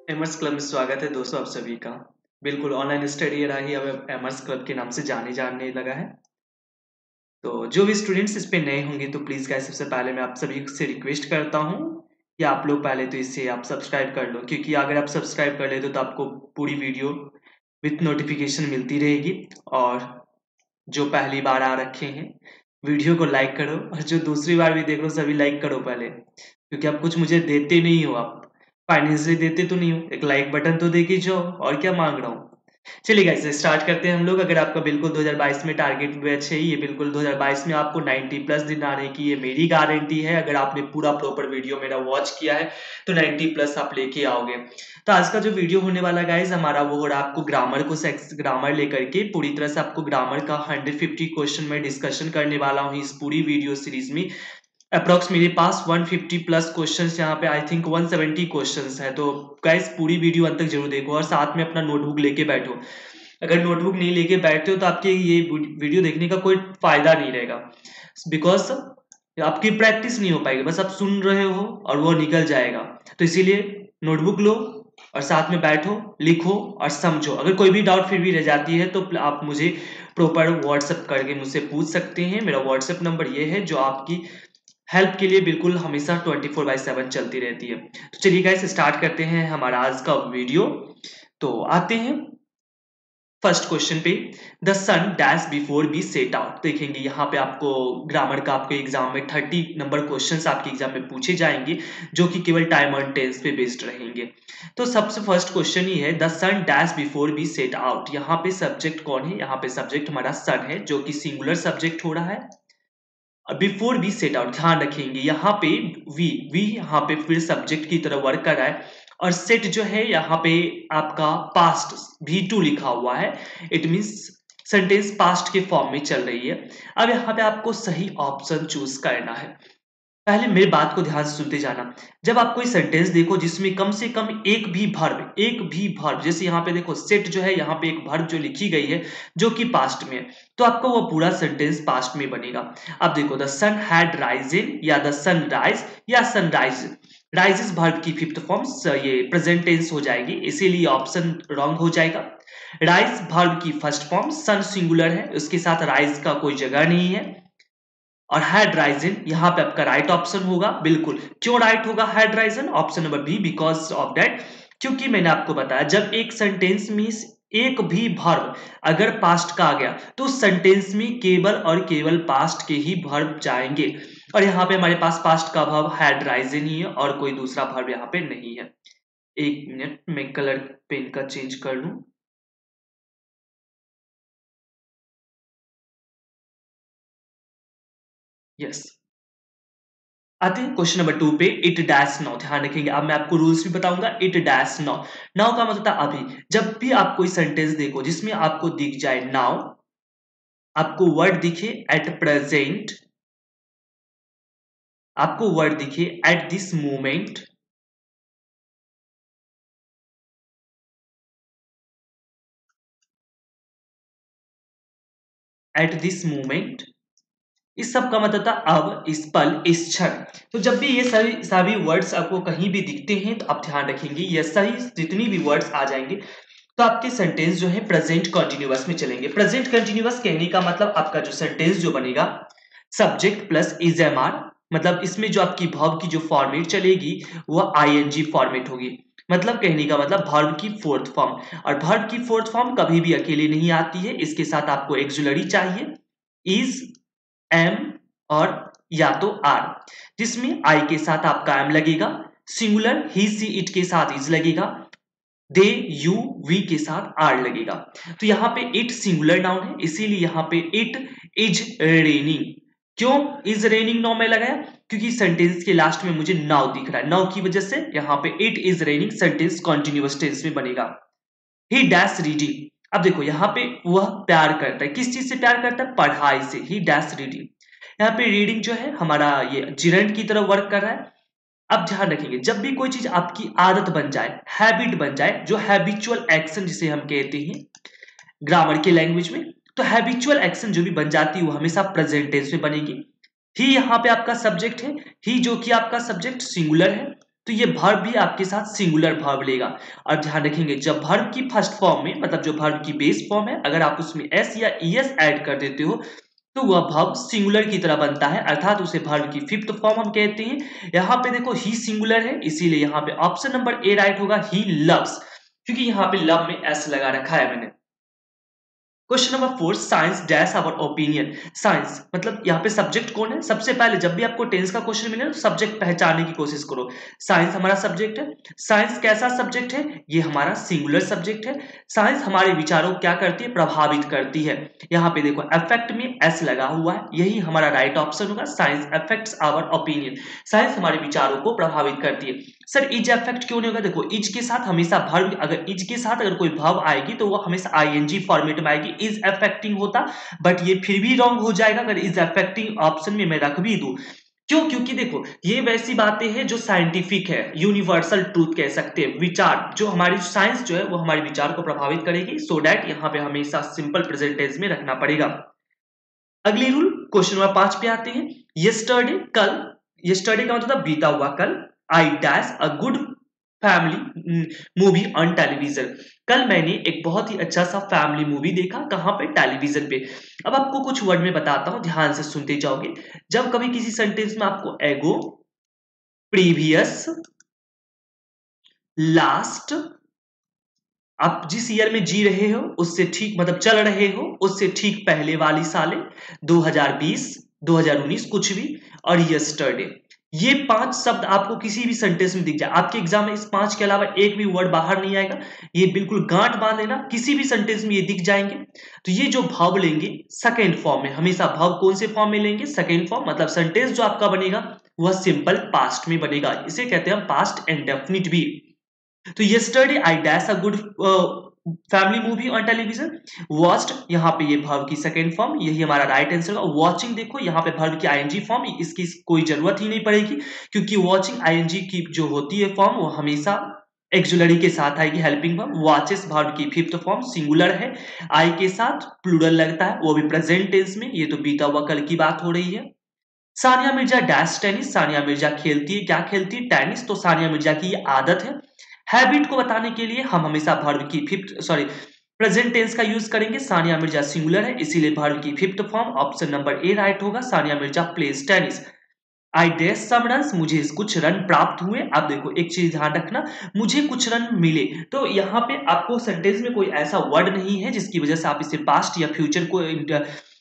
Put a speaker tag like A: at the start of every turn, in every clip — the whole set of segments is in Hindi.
A: एमर्स क्लब में स्वागत है दोस्तों आप सभी का। बिल्कुल ऑनलाइन स्टडी राही अब एमर्स क्लब के नाम से जाने लगा है। तो जो भी स्टूडेंट्स इस पे नए होंगे तो प्लीज गाइस सबसे पहले मैं आप सभी से रिक्वेस्ट करता हूँ कि आप लोग पहले तो इसे आप सब्सक्राइब कर लो, क्योंकि अगर आप सब्सक्राइब कर लेते तो आपको पूरी वीडियो विथ नोटिफिकेशन मिलती रहेगी। और जो पहली बार आ रखे हैं वीडियो को लाइक करो, और जो दूसरी बार भी देख लो सभी लाइक करो पहले, क्योंकि आप कुछ मुझे देते नहीं हो, आप फाइनेंशियली देते तो नहीं हो, एक लाइक बटन तो दे के जाओ, और क्या मांग रहा हूँ। चलिए गाइस स्टार्ट करते हैं हम लोग। अगर आपका बिल्कुल 2022 में टारगेट बैच है, ये बिल्कुल 2022 में आपको 90 प्लस दिन आने की ये मेरी गारंटी है। अगर आपने पूरा प्रॉपर वीडियो मेरा वॉच किया है तो 90 प्लस आप लेके आओगे। तो आज का जो वीडियो होने वाला गाइस हमारा वो हो रहा है आपको ग्रामर को ग्रामर लेकर के पूरी तरह से आपको ग्रामर का 150 क्वेश्चन में डिस्कशन करने वाला हूँ इस पूरी वीडियो सीरीज में। अप्रोक्स मेरे पास 150 प्लस क्वेश्चंस, यहाँ पे आई थिंक 170 क्वेश्चंस है। तो गाइस पूरी वीडियो अंत तक जरूर देखो और साथ में अपना नोटबुक लेके बैठो। अगर नोटबुक नहीं लेके बैठते हो तो आपके ये वीडियो देखने का कोई फायदा नहीं रहेगा, बिकॉज आपकी प्रैक्टिस नहीं हो पाएगी, बस आप सुन रहे हो और वो निकल जाएगा। तो इसीलिए नोटबुक लो और साथ में बैठो, लिखो और समझो। अगर कोई भी डाउट फिर भी रह जाती है तो आप मुझे प्रॉपर व्हाट्सएप करके मुझसे पूछ सकते हैं। मेरा व्हाट्सएप नंबर ये है जो आपकी हेल्प के लिए बिल्कुल हमेशा 24/7 चलती रहती है। तो चलिए गाइस स्टार्ट करते हैं हमारा आज का वीडियो। तो आते हैं फर्स्ट क्वेश्चन पे। The sun dash before be set out. देखेंगे यहाँ पे आपको ग्रामर का आपके एग्जाम में 30 नंबर क्वेश्चंस आपके एग्जाम में पूछे जाएंगे, जो कि केवल टाइम और टेंस पे बेस्ड रहेंगे। तो सबसे फर्स्ट क्वेश्चन ही है the sun dash before be set out. यहाँ पे सब्जेक्ट कौन है? यहाँ पे सब्जेक्ट हमारा सन है, जो कि सिंगुलर सब्जेक्ट हो रहा है। बिफोर वी सेट आउट ध्यान रखेंगे यहाँ पे वी यहाँ पे फिर सब्जेक्ट की तरह वर्क कर रहा है, और सेट जो है यहाँ पे आपका पास्ट V2 लिखा हुआ है। इट मींस सेंटेंस पास्ट के फॉर्म में चल रही है। अब यहाँ पे आपको सही ऑप्शन चूज करना है। पहले मेरी बात को ध्यान से सुनते जाना। जब आप कोई सेंटेंस देखो जिसमें कम से कम एक भी वर्ब, जैसे यहाँ पे देखो सेट जो है, यहाँ पे एक वर्ब जो लिखी गई है जो कि पास्ट में है, तो आपको वो पूरा सेंटेंस पास्ट में बनेगा। अब देखो द सन हैड राइजिंग या द सन राइज या सनराइज। राइजेस वर्ब की फिफ्थ फॉर्म ये प्रेजेंट टेंस हो जाएगी, इसीलिए ऑप्शन रॉन्ग हो जाएगा। राइज वर्ब की फर्स्ट फॉर्म, सन सिंगुलर है, उसके साथ राइज का कोई जगह नहीं है। और हेड राइजन यहाँ पे आपका राइट ऑप्शन होगा। बिल्कुल क्यों राइट होगा had risen? Option number B, because of that, क्योंकि मैंने आपको बताया जब एक सेंटेंस में एक भी वर्ब अगर पास्ट का आ गया तो उस सेंटेंस में केवल और केवल पास्ट के ही वर्ब जाएंगे। और यहाँ पे हमारे पास पास्ट का वर्ब हेड राइजन ही है और कोई दूसरा वर्ब यहाँ पे नहीं है। एक मिनट मैं कलर पेन का चेंज कर लूं। यस, आते हैं क्वेश्चन नंबर 2 पे। It dash now. ध्यान रखेंगे, अब मैं आपको रूल्स भी बताऊंगा। It dash now. नाउ का मतलब अभी। जब भी आप कोई सेंटेंस देखो जिसमें आपको दिख जाए नाउ, आपको वर्ड दिखे एट प्रेजेंट, आपको वर्ड दिखे at this moment, at this moment, इस सब का मतलब था अब, इस पल, इस क्षण। तो जब भी ये सभी वर्ड्स आपको कहीं भी दिखते हैं तो आप ध्यान रखेंगे ये सही जितनी भी वर्ड्स आ जाएंगे तो आपके सेंटेंस जो है प्रेजेंट कंटिन्यूअस में चलेंगे। प्रेजेंट कंटिन्यूअस कहने का मतलब आपका जो सेंटेंस जो बनेगा subject plus is am are, मतलब इसमें जो आपकी वर्ब की जो फॉर्मेट चलेगी वो आईएनजी फॉर्मेट होगी। मतलब कहने का मतलब वर्ब की फोर्थ फॉर्म, और वर्ब की फोर्थ फॉर्म कभी भी अकेले नहीं आती है, इसके साथ आपको एक्सुलरी चाहिए, इज, एम और या तो आर, जिसमें आई के साथ आपका एम लगेगा, सिंगुलर ही सी इट के साथ इज लगेगा, दे यू वी के साथ आर लगेगा। तो यहाँ पे इट सिंगुलर नाउन है, इसीलिए यहाँ पे इट इज रेनिंग। क्यों इज रेनिंग नाउ में लगाया? क्योंकि सेंटेंस के लास्ट में मुझे नाउ दिख रहा है, नाउ की वजह से यहाँ पे it is raining sentence continuous tense में बनेगा। He dash reading. अब देखो यहाँ पे वह प्यार करता है, किस चीज से प्यार करता है? पढ़ाई से। ही डैश रीडिंग। यहाँ पे रीडिंग जो है हमारा ये जिरेंट की तरह वर्क कर रहा है। अब ध्यान रखेंगे जब भी कोई चीज आपकी आदत बन जाए, हैबिट बन जाए, जो हैबिचुअल एक्शन जिसे हम कहते हैं ग्रामर के लैंग्वेज में, तो हैबिचुअल एक्शन जो भी बन जाती है वो हमेशा प्रेजेंट टेंस में बनेगी। ही यहाँ पे आपका सब्जेक्ट है, ही जो कि आपका सब्जेक्ट सिंगुलर है, तो ये वर्ब भी आपके साथ सिंगुलर वर्ब लेगा। और ध्यान रखेंगे जब वर्ब की फर्स्ट फॉर्म में, मतलब जो वर्ब की बेस फॉर्म है, अगर आप उसमें एस या ईएस ऐड कर देते हो तो वह वर्ब सिंगुलर की तरह बनता है, अर्थात उसे वर्ब की फिफ्थ फॉर्म हम कहते हैं। यहाँ पे देखो ही सिंगुलर है, इसीलिए यहाँ पे ऑप्शन नंबर ए राइट होगा, ही लव्स, क्योंकि यहाँ पे लव में एस लगा रखा है मैंने। Question number 4, science dash our opinion. Science मतलब यहाँ पे सब्जेक्ट कौन है? सबसे पहले जब भी आपको टेंस का क्वेश्चन मिले तो सब्जेक्ट पहचानने की कोशिश करो। साइंस हमारा सब्जेक्ट है। साइंस कैसा सब्जेक्ट है? ये हमारा सिंगुलर सब्जेक्ट है। साइंस हमारे विचारों को क्या करती है? प्रभावित करती है। यहाँ पे देखो अफेक्ट में एस लगा हुआ है, यही हमारा राइट ऑप्शन होगा। Science affects our opinion, science हमारे विचारों को प्रभावित करती है। सर इज अफेक्ट क्यों नहीं होगा? देखो इज के साथ हमेशा वर्ब, अगर इज के साथ अगर कोई वर्ब आएगी तो वो हमेशा आईएनजी फॉर्मेट में आएगी, इज अफेक्टिंग होता, बट ये फिर भी रॉन्ग हो जाएगा अगर इज अफेक्टिंग ऑप्शन में मैं रख भी दूं। क्यों? क्योंकि देखो ये वैसी बातें हैं जो साइंटिफिक है, यूनिवर्सल ट्रूथ कह सकते हैं, विचार जो हमारी साइंस जो है वो हमारे विचार को प्रभावित करेगी, सो दैट यहाँ पे हमेशा सिंपल प्रेजेंट टेंस में रखना पड़ेगा। अगली रूल क्वेश्चन नंबर 5 पे आते हैं। यस्टरडे कल, यस्टरडे का मतलब बीता हुआ कल, आई dash a good family movie on television. कल मैंने एक बहुत ही अच्छा सा फैमिली मूवी देखा, कहां पे? टेलीविजन पे। अब आपको कुछ वर्ड में बताता हूं, ध्यान से सुनते जाओगे। जब कभी किसी सेंटेंस में आपको एगो, प्रीवियस, लास्ट, आप जिस ईयर में जी रहे हो उससे ठीक, मतलब चल रहे हो उससे ठीक पहले वाली सालें, 2020, 2019 कुछ भी, और यस्टरडे, ये 5 शब्द आपको किसी भी सेंटेंस में दिख जाए, आपके एग्जाम में इस 5 के अलावा एक भी वर्ड बाहर नहीं आएगा। ये बिल्कुल गांठ बांध लेना, किसी भी सेंटेंस में ये दिख जाएंगे। तो ये जो भाव लेंगे सेकेंड फॉर्म में, हमेशा भाव कौन से फॉर्म में लेंगे? सेकेंड फॉर्म, मतलब सेंटेंस जो आपका बनेगा वह सिंपल पास्ट में बनेगा, इसे कहते हैं पास्ट इंडेफिनिट भी। तो yesterday I dash a good family movie on television, watched, यहाँ पे ये वर्ब की सेकंड फॉर्म, यही हमारा राइट आंसर होगा। वॉचिंग देखो यहाँ पे वर्ब की आईएनजी फॉर्म, इसकी कोई जरूरत ही नहीं पड़ेगी, क्योंकि वॉचिंग आईएनजी की जो होती है फॉर्म वो हमेशा एक्सुलरी के साथ आएगी, हेल्पिंग वर्ब। वॉचेस वर्ब की फिफ्थ फॉर्म सिंगुलर है, आई के साथ प्लूरल लगता है, वो भी प्रेजेंट टेंस में, ये तो बीता हुआ कल की बात हो रही है। सानिया मिर्जा डैश टेनिस, सानिया मिर्जा खेलती है, क्या खेलती है? टेनिस। तो सानिया मिर्जा की ये आदत है। हैबिट को बताने के लिए हम हमेशा वर्ब की प्रेजेंट टेंस का यूज करेंगे। सानिया मिर्जा सिंगुलर है, इसीलिए वर्ब की fifth form option number A right होगा। Sania Mirza plays tennis. I dash some runs, मुझे कुछ रन प्राप्त हुए। अब देखो एक चीज ध्यान रखना, मुझे कुछ रन मिले, तो यहाँ पे आपको सेंटेंस में कोई ऐसा वर्ड नहीं है जिसकी वजह से आप इसे पास्ट या फ्यूचर को,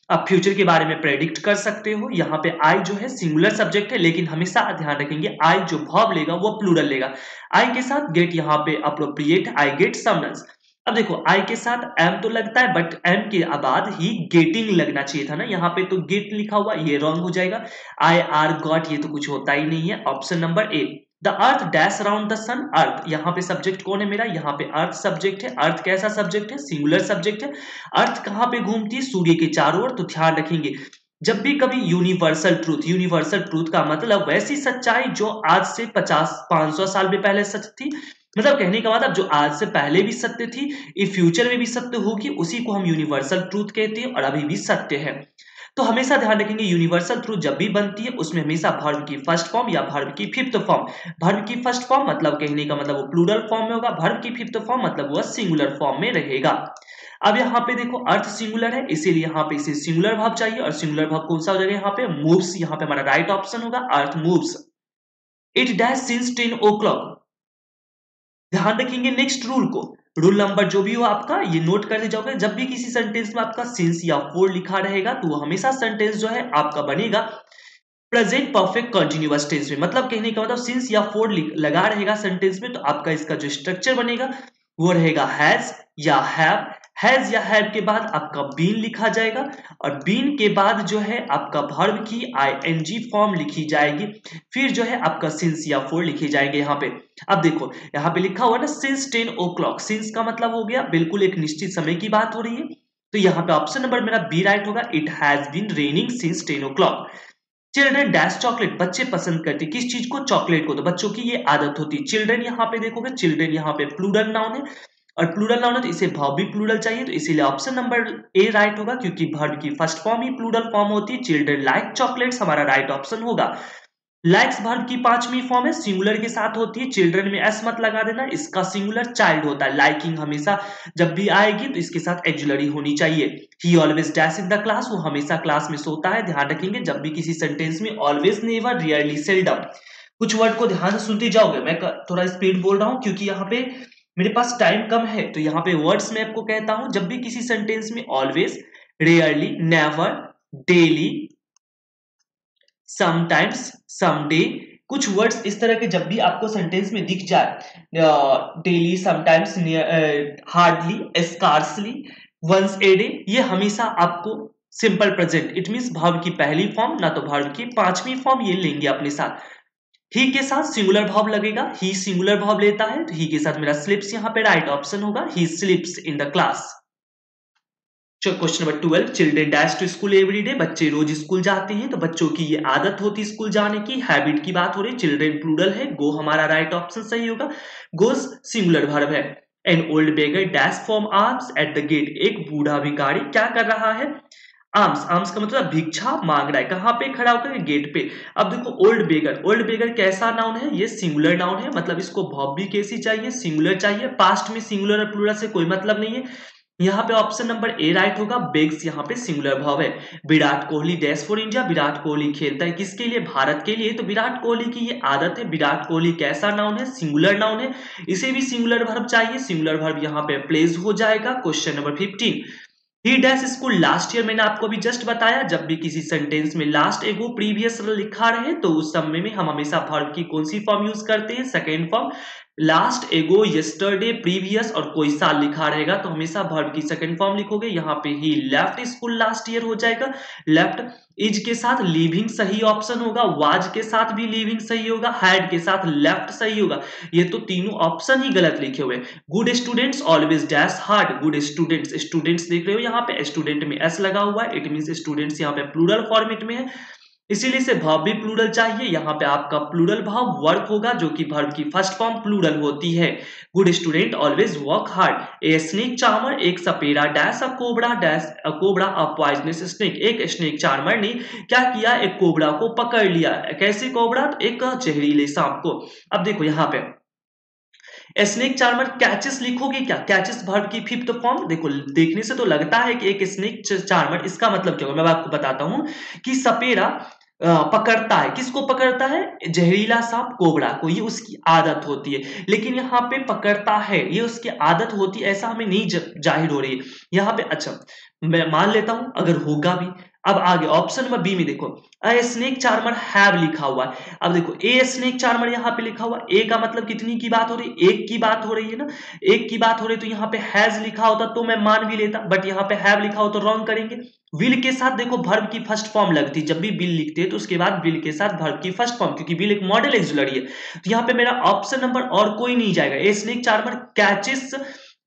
A: आप फ्यूचर के बारे में प्रेडिक्ट कर सकते हो। यहाँ पे आई जो है सिंगुलर सब्जेक्ट है, लेकिन हमेशा ध्यान रखेंगे आई जो वर्ब लेगा वो प्लूरल लेगा। आई के साथ गेट यहाँ पे appropriate, I get some runs. अब देखो आई के साथ एम तो लगता है, बट एम के बाद ही गेटिंग लगना चाहिए था ना, यहाँ पे तो गेट लिखा हुआ, ये रॉन्ग हो जाएगा। आई आर गॉट, ये तो कुछ होता ही नहीं है, option number A. The earth dash around the sun, earth, यहाँ पे सब्जेक्ट कौन है मेरा? यहाँ पे अर्थ सब्जेक्ट है। अर्थ कैसा सब्जेक्ट है? सिंगुलर सब्जेक्ट है। अर्थ कहाँ पे घूमती है? सूर्य के चारों ओर। तो ध्यान रखेंगे जब भी कभी यूनिवर्सल ट्रूथ, यूनिवर्सल ट्रूथ का मतलब वैसी सच्चाई जो आज से 50-500 साल भी पहले सच थी, मतलब कहने का मतलब जो आज से पहले भी सत्य थी, ये फ्यूचर में भी सत्य होगी, उसी को हम यूनिवर्सल ट्रूथ कहते हैं और अभी भी सत्य है। तो हमेशा ध्यान रखेंगे यूनिवर्सल ट्रूथ जब भी बनती है उसमें हमेशा वर्ब की फर्स्ट फॉर्म या वर्ब की फिफ्थ फॉर्म, वर्ब की फर्स्ट फॉर्म मतलब कहने का मतलब वो प्लूरल फॉर्म में होगा, वर्ब की फिफ्थ फॉर्म मतलब वह सिंगुलर फॉर्म में रहेगा। अब यहाँ पे देखो अर्थ सिंगुलर है, इसीलिए यहाँ पे इसे सिंगुलर वर्ब चाहिए, और सिंगुलर वर्ब कौन सा हो जाएगा? यहाँ पे मूव्स, यहाँ पे हमारा राइट ऑप्शन होगा, earth moves. It dash since 10 o'clock। ध्यान रखेंगे नेक्स्ट रूल को, रूल नंबर जो भी हो आपका ये नोट करते जाओगे। जब भी किसी सेंटेंस में आपका सिंस या फॉर लिखा रहेगा तो वो हमेशा सेंटेंस जो है आपका बनेगा प्रेजेंट परफेक्ट कंटिन्यूअस टेंस में, मतलब कहने का मतलब सिंस या फॉर लगा रहेगा सेंटेंस में तो आपका इसका जो स्ट्रक्चर बनेगा वो रहेगा हैज या हैव। हैज या हैव के बाद आपका बीन लिखा जाएगा, और बीन के बाद जो है आपका वर्ब की आईएनजी फॉर्म लिखी जाएगी, फिर जो है आपका सिंस या फॉर लिखे जाएंगे यहाँ पे। अब देखो यहाँ पे लिखा हुआ ना सिंस 10 o'clock, सिंस का मतलब हो गया बिल्कुल एक निश्चित समय की बात हो रही है, तो यहाँ पे ऑप्शन नंबर मेरा बी राइट होगा। It has been raining since 10 o'clock। Children dash chocolate, बच्चे पसंद करते किस चीज को? चॉकलेट को, तो बच्चों की ये आदत होती है। चिल्ड्रन यहाँ पे देखोगे, चिल्ड्रन यहाँ पे प्लूरल नाउन है, और प्लूरल नाउन है तो इसे वर्ब भी प्लूरल चाहिए, तो इसीलिए ऑप्शन नंबर ए राइट होगा, क्योंकि वर्ब की फर्स्ट फॉर्म ही प्लूरल फॉर्म होती है। चिल्ड्रन लाइक चॉकलेट्स हमारा राइट ऑप्शन होगा। लाइक्स वर्ब की पांचवी फॉर्म है, सिंगुलर के साथ होती है, चिल्ड्रन में एस मत लगा देना, इसका सिंगुलर चाइल्ड होता है। लाइकिंग हमेशा जब भी आएगी तो इसके साथ एक्जुलरी होनी चाहिए। ही always dash in the class, वो हमेशा क्लास में सोता है। ध्यान रखेंगे जब भी किसी सेंटेंस में ऑलवेज, नेवर, रियरली, सेल्डम, कुछ वर्ड को ध्यान से सुनते जाओगे। मैं थोड़ा स्पीड बोल रहा हूं क्योंकि यहाँ पे मेरे पास टाइम कम है, तो यहाँ पे वर्ड्स में आपको कहता हूं, जब भी किसी सेंटेंस में always, rarely, never, daily, sometimes, someday, कुछ वर्ड्स इस तरह के जब भी आपको सेंटेंस में दिख जाए, daily, sometimes, hardly, scarcely, once a day, ये हमेशा आपको simple present, it means verb की पहली फॉर्म ना तो वर्ब की पांचवी फॉर्म, ये लेंगे अपने साथ। ही के साथ सिंगुलर वर्ब लगेगा, ही सिंगुलर वर्ब लेता है, तो ही के साथ मेरा स्लिप्स यहाँ पे राइट ऑप्शन होगा, he slips in the class. Question number 12, children dash to school every day, बच्चे रोज स्कूल जाते हैं, तो बच्चों की ये आदत होती है स्कूल जाने की। हैबिट की बात हो रही है, चिल्ड्रन प्लूरल है, गो हमारा राइट ऑप्शन सही होगा, गोस सिंगुलर वर्ब है। An old beggar dash from alms at the gate, एक बूढ़ा भिखारी क्या कर रहा है, आर्म्स, आर्म्स का मतलब भिक्षा मांग रहा है, कहां पे खड़ा होकर, गेट पे। अब देखो ओल्ड बेगर, ओल्ड बेगर कैसा नाउन है, ये सिंगुलर नाउन है, मतलब इसको वर्ब भी कैसी चाहिए, सिंगुलर चाहिए, पास्ट में सिंगुलर और प्लूरल से कोई मतलब नहीं है। यहाँ पे ऑप्शन नंबर ए राइट होगा, बेग्स यहाँ पे सिंगुलर वर्ब है। Virat Kohli dash for India, Virat Kohli खेलता है किसके लिए, भारत के लिए, तो विराट कोहली की ये आदत है। विराट कोहली कैसा नाउन है, सिंगुलर नाउन है, इसे भी सिंगुलर वर्ब चाहिए, सिंगुलर वर्ब यहाँ पे प्लेस हो जाएगा। क्वेश्चन नंबर 15, ही डैश स्कूल लास्ट ईयर, मैंने आपको भी जस्ट बताया, जब भी किसी सेंटेंस में लास्ट एगो प्रीवियस लिखा रहे तो उस समय में हम हमेशा वर्ब की कौन सी फॉर्म यूज करते हैं, सेकेंड फॉर्म। लास्ट एगो, यस्टरडे, प्रीवियस और कोई साल लिखा रहेगा तो हमेशा वर्ब की सेकंड फॉर्म लिखोगे। यहाँ पे ही लेफ्ट स्कूल लास्ट ईयर हो जाएगा, लेफ्ट। इज के साथ लिविंग सही ऑप्शन होगा, वाज के साथ भी लिविंग सही होगा, हैड के साथ लेफ्ट सही होगा, ये तो तीनों ऑप्शन ही गलत लिखे हुए। Good students always dash hard, good students, students देख रहे हो यहाँ पे स्टूडेंट में एस लगा हुआ है, इट मींस स्टूडेंट्स यहाँ पे प्लूरल फॉर्मेट में है, इसीलिए से वर्ब भी प्लूरल चाहिए। यहाँ पे आपका प्लूरल वर्ब वर्क होगा जो कि वर्ब की फर्स्ट फॉर्म प्लूरल होती है। Good student always work hard, a snake charmer, एक सपेरा dash a cobra dash a cobra a poisonous snake, एक स्नेक चार्मर ने क्या किया, एक कोबरा को पकड़ लिया। कैसे कोबरा, एक जहरीले सांप को। अब देखो यहाँ पे स्नेक चार्मर कैचेस लिखोगे क्या, कैचेस वर्ब की फिफ्थ फॉर्म। देखो देखने से तो लगता है कि एक स्नेक चार्मर, इसका मतलब क्या होगा मैं आपको बताता हूं कि सपेरा पकड़ता है, किसको पकड़ता है, जहरीला सांप कोबरा को, ये उसकी आदत होती है। लेकिन यहाँ पे पकड़ता है, ये उसकी आदत होती है ऐसा हमें नहीं जाहिर हो रही है यहाँ पे। अच्छा मैं मान लेता हूं अगर होगा भी। अब आगे ऑप्शन नंबर बी में देखो, अ स्नेक चार्मर हैव लिखा हुआ है। अब देखो ए स्नेक चार्मर यहाँ पे लिखा हुआ, ए का मतलब कितनी की बात हो रही है, एक की बात हो रही है ना, एक की बात हो रही है, तो यहाँ पे हैज लिखा होता तो मैं मान भी लेता, बट यहाँ पे हैव लिखा हो तो रॉन्ग करेंगे। विल के साथ देखो वर्ब की फर्स्ट फॉर्म लगती, जब भी विल लिखते हैं तो उसके बाद विल के साथ वर्ब की फर्स्ट फॉर्म, क्योंकि विल एक मॉडल एक्सुलरी है, तो यहाँ पे मेरा ऑप्शन नंबर और कोई नहीं जाएगा। ए snake charmer catches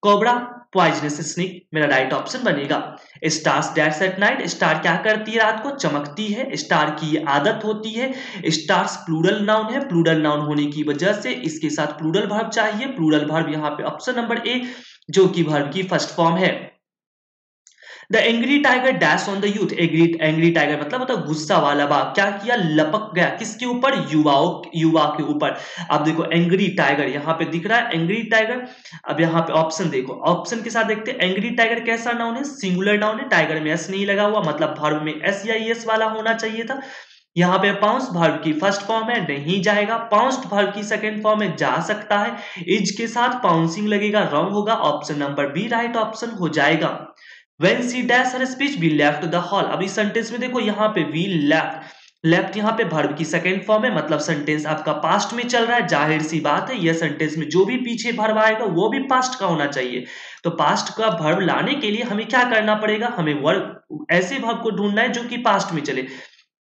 A: cobra poisonous snake मेरा राइट ऑप्शन बनेगा। Stars dash at night, star क्या करती है, रात को चमकती है, स्टार की ये आदत होती है। स्टार्स प्लूरल नाउन है, प्लूरल नाउन होने की वजह से इसके साथ प्लूरल वर्ब चाहिए, प्लूरल वर्ब यहाँ पे ऑप्शन नंबर ए जो कि वर्ब की फर्स्ट फॉर्म है। The angry tiger dash on the youth, angry tiger मतलब होता है गुस्सा वाला बाघ, क्या किया, लपक गया किसके ऊपर, युवा के ऊपर। अब देखो एंग्री टाइगर यहाँ पे दिख रहा है, एंग्री टाइगर। अब यहाँ पे ऑप्शन देखो, ऑप्शन के साथ देखते हैं एंग्री टाइगर कैसा नाउन है, सिंगुलर नाउन है, टाइगर में एस नहीं लगा हुआ, मतलब वर्ब में एस या एस वाला होना चाहिए था। यहाँ पे पाउंस वर्ब की फर्स्ट फॉर्म है, नहीं जाएगा। पाउंस्ड वर्ब की सेकंड फॉर्म में जा सकता है, इज के साथ पाउंसिंग लगेगा, रॉन्ग होगा, option number B right option हो जाएगा। When she dash her speech, we left the hall। अब इस सेंटेंस में देखो यहाँ पे we left, लेफ्ट यहाँ पे वर्ब की सेकंड फॉर्म है, मतलब सेंटेंस आपका पास्ट में चल रहा है, जाहिर सी बात है यह सेंटेंस में जो भी पीछे वर्ब आएगा वो भी पास्ट का होना चाहिए। तो पास्ट का वर्ब लाने के लिए हमें क्या करना पड़ेगा, हमें वर्ब ऐसे वर्ब को ढूंढना है जो कि पास्ट में चले।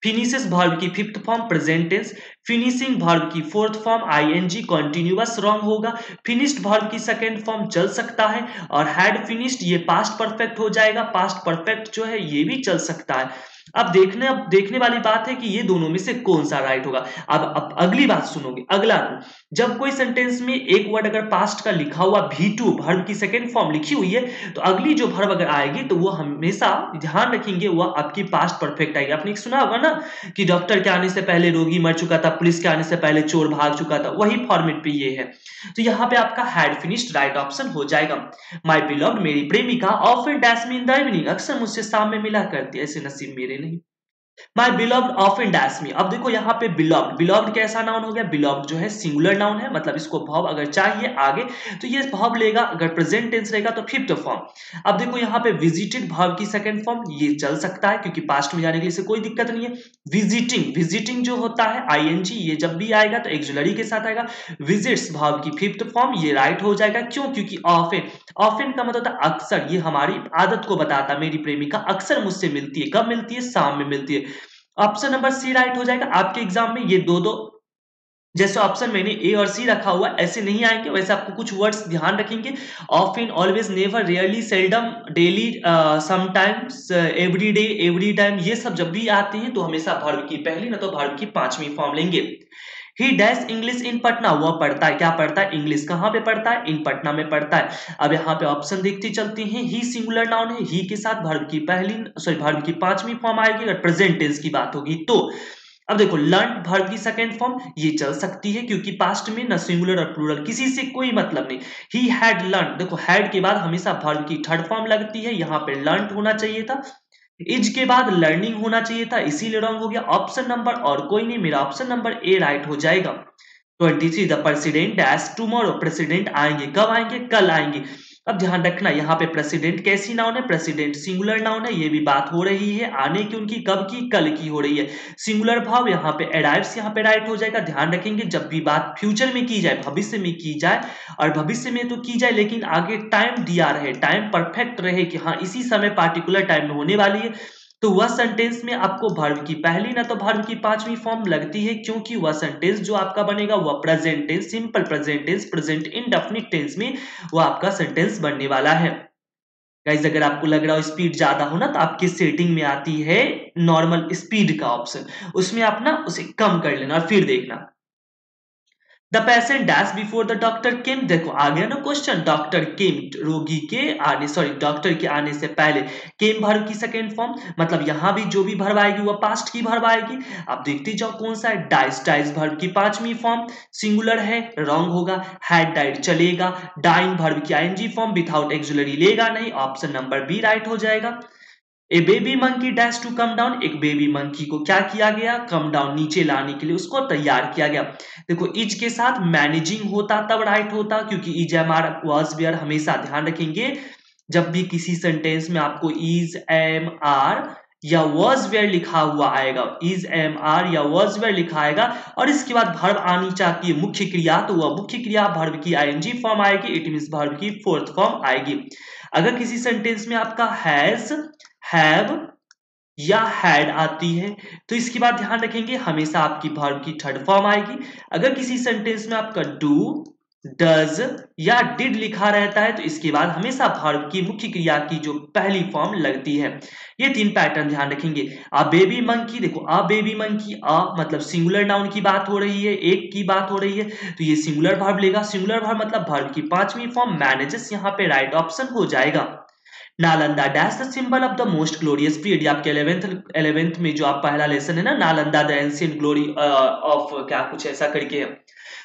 A: फिनिशेस वर्ब की fifth form present tense, finishing verb की fourth form ING continuous, wrong होगा। फिनिश्ड वर्ब की सेकंड फॉर्म चल सकता है, और हैड फिनिश्ड ये पास्ट परफेक्ट हो जाएगा, पास्ट परफेक्ट जो है ये भी चल सकता है। अब देखने वाली बात है कि ये दोनों में से कौन सा राइट होगा। अब अगली बात सुनोगे, अगला रूल, जब कोई सेंटेंस में एक वर्ड अगर पास्ट का लिखा हुआ V2 वर्ब की सेकंड फॉर्म लिखी हुई है, तो अगली जो वर्ब अगर आएगी तो वो हमेशा ध्यान रखेंगे वो आपकी पास्ट परफेक्ट आएगी। आपने सुना होगा ना कि डॉक्टर के आने से पहले रोगी मर चुका था, था, पुलिस के आने से पहले चोर भाग चुका था, वही फॉर्मेट पे ये है। तो यहाँ पे आपका हैड फिनिश्ड राइट ऑप्शन हो जाएगा। माय बिलव्ड, मेरी प्रेमिका, often dash me in the evening, अक्सर मुझसे शाम में मिला करती है, ऐसे नसीब मेरे नहीं। माई बिलव्ड ऑफन डैश मी, अब देखो यहाँ पे बिलव्ड, बिलव्ड कैसा नाउन हो गया, बिलव्ड जो है सिंगुलर नाउन है, मतलब इसको वर्ब अगर चाहिए आगे तो ये वर्ब लेगा, अगर प्रेजेंट टेंस रहेगा तो फिफ्थ फॉर्म। अब देखो यहाँ पे विजिटेड वर्ब की सेकंड फॉर्म, ये चल सकता है क्योंकि पास्ट में जाने के लिए से कोई दिक्कत नहीं है। विजिटिंग, विजिटिंग जो होता है आईएनजी, ये जब भी आएगा तो एक्सुलरी के साथ आएगा। विजिट्स वर्ब की फिफ्थ फॉर्म, ये राइट हो जाएगा, क्यों, क्योंकि ऑफन, ऑफन का मतलब होता है अक्सर, ये हमारी आदत को बताता है, मेरी प्रेमिका अक्सर मुझसे मिलती है, कब मिलती है, शाम में मिलती है। ऑप्शन नंबर सी राइट हो जाएगा। आपके एग्जाम में ये दो दो जैसे ऑप्शन मैंने ए और सी रखा हुआ ऐसे नहीं आएंगे, वैसे आपको कुछ वर्ड्स ध्यान रखेंगे। Often, always, never, rarely, seldom, daily, sometimes, every day, every time, ये सब जब भी आते हैं तो हमेशा वर्ब की पहली ना तो वर्ब की पांचवी फॉर्म लेंगे। ही डैश इंग्लिश इन पटना, वह पढ़ता है, क्या पढ़ता है, इंग्लिश, कहाँ पे पढ़ता है, इन पटना में पढ़ता है। अब यहाँ पे ऑप्शन देखते चलते हैं। ही सिंगुलर नाउन है, ही के साथ वर्ब की वर्ब की पांचवी फॉर्म आएगी अगर प्रेजेंट टेंस की बात होगी तो। अब देखो लर्न वर्ब की सेकंड फॉर्म, ये चल सकती है क्योंकि पास्ट में न सिंगुलर और प्लूरल किसी से कोई मतलब नहीं। ही हैड लर्न, देखो हैड के बाद हमेशा वर्ब की थर्ड फॉर्म लगती है, यहाँ पे लर्न होना चाहिए था। इज के बाद लर्निंग होना चाहिए था, इसीलिए रॉन्ग हो गया। ऑप्शन नंबर और कोई नहीं, मेरा ऑप्शन नंबर ए राइट हो जाएगा। 23 the president dash tomorrow, president आएंगे, कब आएंगे, कल आएंगे। अब ध्यान रखना यहाँ पे प्रेसिडेंट कैसी नाउन है, प्रेसिडेंट सिंगुलर नाउन है, ये भी बात हो रही है आने की, उनकी कब की, कल की हो रही है। सिंगुलर भाव यहाँ पे अराइव्स, यहाँ पे राइट हो जाएगा। ध्यान रखेंगे जब भी बात फ्यूचर में की जाए, भविष्य में की जाए, और भविष्य में तो की जाए लेकिन आगे टाइम दिया रहे, टाइम परफेक्ट रहे कि हाँ इसी समय पार्टिकुलर टाइम में होने वाली है, तो वह सेंटेंस में आपको वर्ब की पहली ना तो वर्ब की पांचवी फॉर्म लगती है, क्योंकि वह सेंटेंस जो आपका बनेगा वह present tense, simple present tense, present indefinite tense में वो आपका सेंटेंस बनने वाला है। गाइस अगर आपको लग रहा हो स्पीड ज्यादा हो ना तो आपकी सेटिंग में आती है नॉर्मल स्पीड का ऑप्शन, उसमें आप ना उसे कम कर लेना और फिर देखना। The patient dash before the doctor केम, देखो आ गया ना क्वेश्चन, डॉक्टर केम, रोगी के आने, सॉरी डॉक्टर के आने से पहले, केम वर्ब की सेकेंड फॉर्म, मतलब यहां भी जो भी वर्ब आएगी वह पास्ट की वर्ब आएगी। आप देखते जाओ कौन सा है, डाइस, डाइस वर्ब की पांचवी फॉर्म, सिंगुलर है, रॉन्ग होगा। हैड डाइड चलेगा, डाइंग वर्ब की आईएनजी फॉर्म, विथआउट एक्सुलरी लेगा नहीं, ऑप्शन नंबर बी राइट हो जाएगा। A baby monkey dash to come down, एक बेबी मंकी को क्या किया गया, कम डाउन, नीचे लाने के लिए उसको तैयार किया गया। देखो इज के साथ मैनेजिंग होता तब राइट होता, क्योंकि is am are was were, हमेशा ध्यान रखेंगे जब भी किसी सेंटेंस में आपको इज एम आर या वाज वेयर लिखा हुआ आएगा, इज एम आर या वाज वेयर लिखा आएगा और इसके बाद वर्ब आनी चाहिए मुख्य क्रिया, तो वह मुख्य क्रिया वर्ब की आईएनजी फॉर्म आएगी, इट मींस वर्ब की फोर्थ फॉर्म आएगी। अगर किसी सेंटेंस में आपका हैज, हैव या हैड आती है तो इसके बाद ध्यान रखेंगे हमेशा आपकी वर्ब की थर्ड फॉर्म आएगी। अगर किसी सेंटेंस में आपका डू, डज या डिड लिखा रहता है तो इसके बाद हमेशा वर्ब की मुख्य क्रिया की जो पहली फॉर्म लगती है। ये तीन पैटर्न ध्यान रखेंगे। अ बेबी मंकी, देखो अ बेबी मंकी, अ मतलब सिंगुलर नाउन की बात हो रही है, एक की बात हो रही है तो ये सिंगुलर वर्ब लेगा, सिंगुलर वर्ब मतलब वर्ब की पांचवी फॉर्म मैनेजेस, यहाँ पे राइट ऑप्शन हो जाएगा। Nalanda dash the symbol of the most glorious period, आपके 11th में जो आप पहला लेसन है ना, Nalanda the ancient glory of क्या कुछ ऐसा करके है।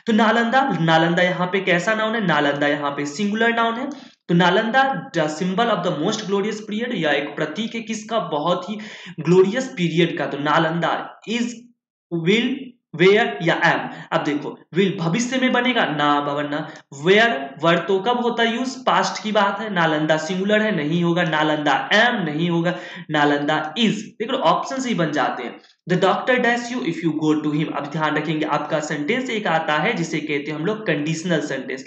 A: तो नालंदा, नालंदा यहाँ पे कैसा नाउन है, नालंदा यहाँ पे सिंगुलर नाउन है। तो Nalanda the symbol of the most glorious period, या एक प्रतीक है किसका, बहुत ही ग्लोरियस पीरियड का। तो नालंदा इज, विल, वेयर या एम। अब देखो विल भविष्य में बनेगा ना वरना, वेयर वर्ड तो कब होता है यूज, पास्ट की बात है। नालंदा सिंगुलर है, नहीं होगा। नालंदा एम, नहीं होगा। नालंदा इज, देखो ऑप्शन ही बन जाते हैं। The doctor dash you if you go to him, अब ध्यान रखेंगे आपका सेंटेंस एक आता है जिसे कहते हैं हम लोग कंडीशनल सेंटेंस।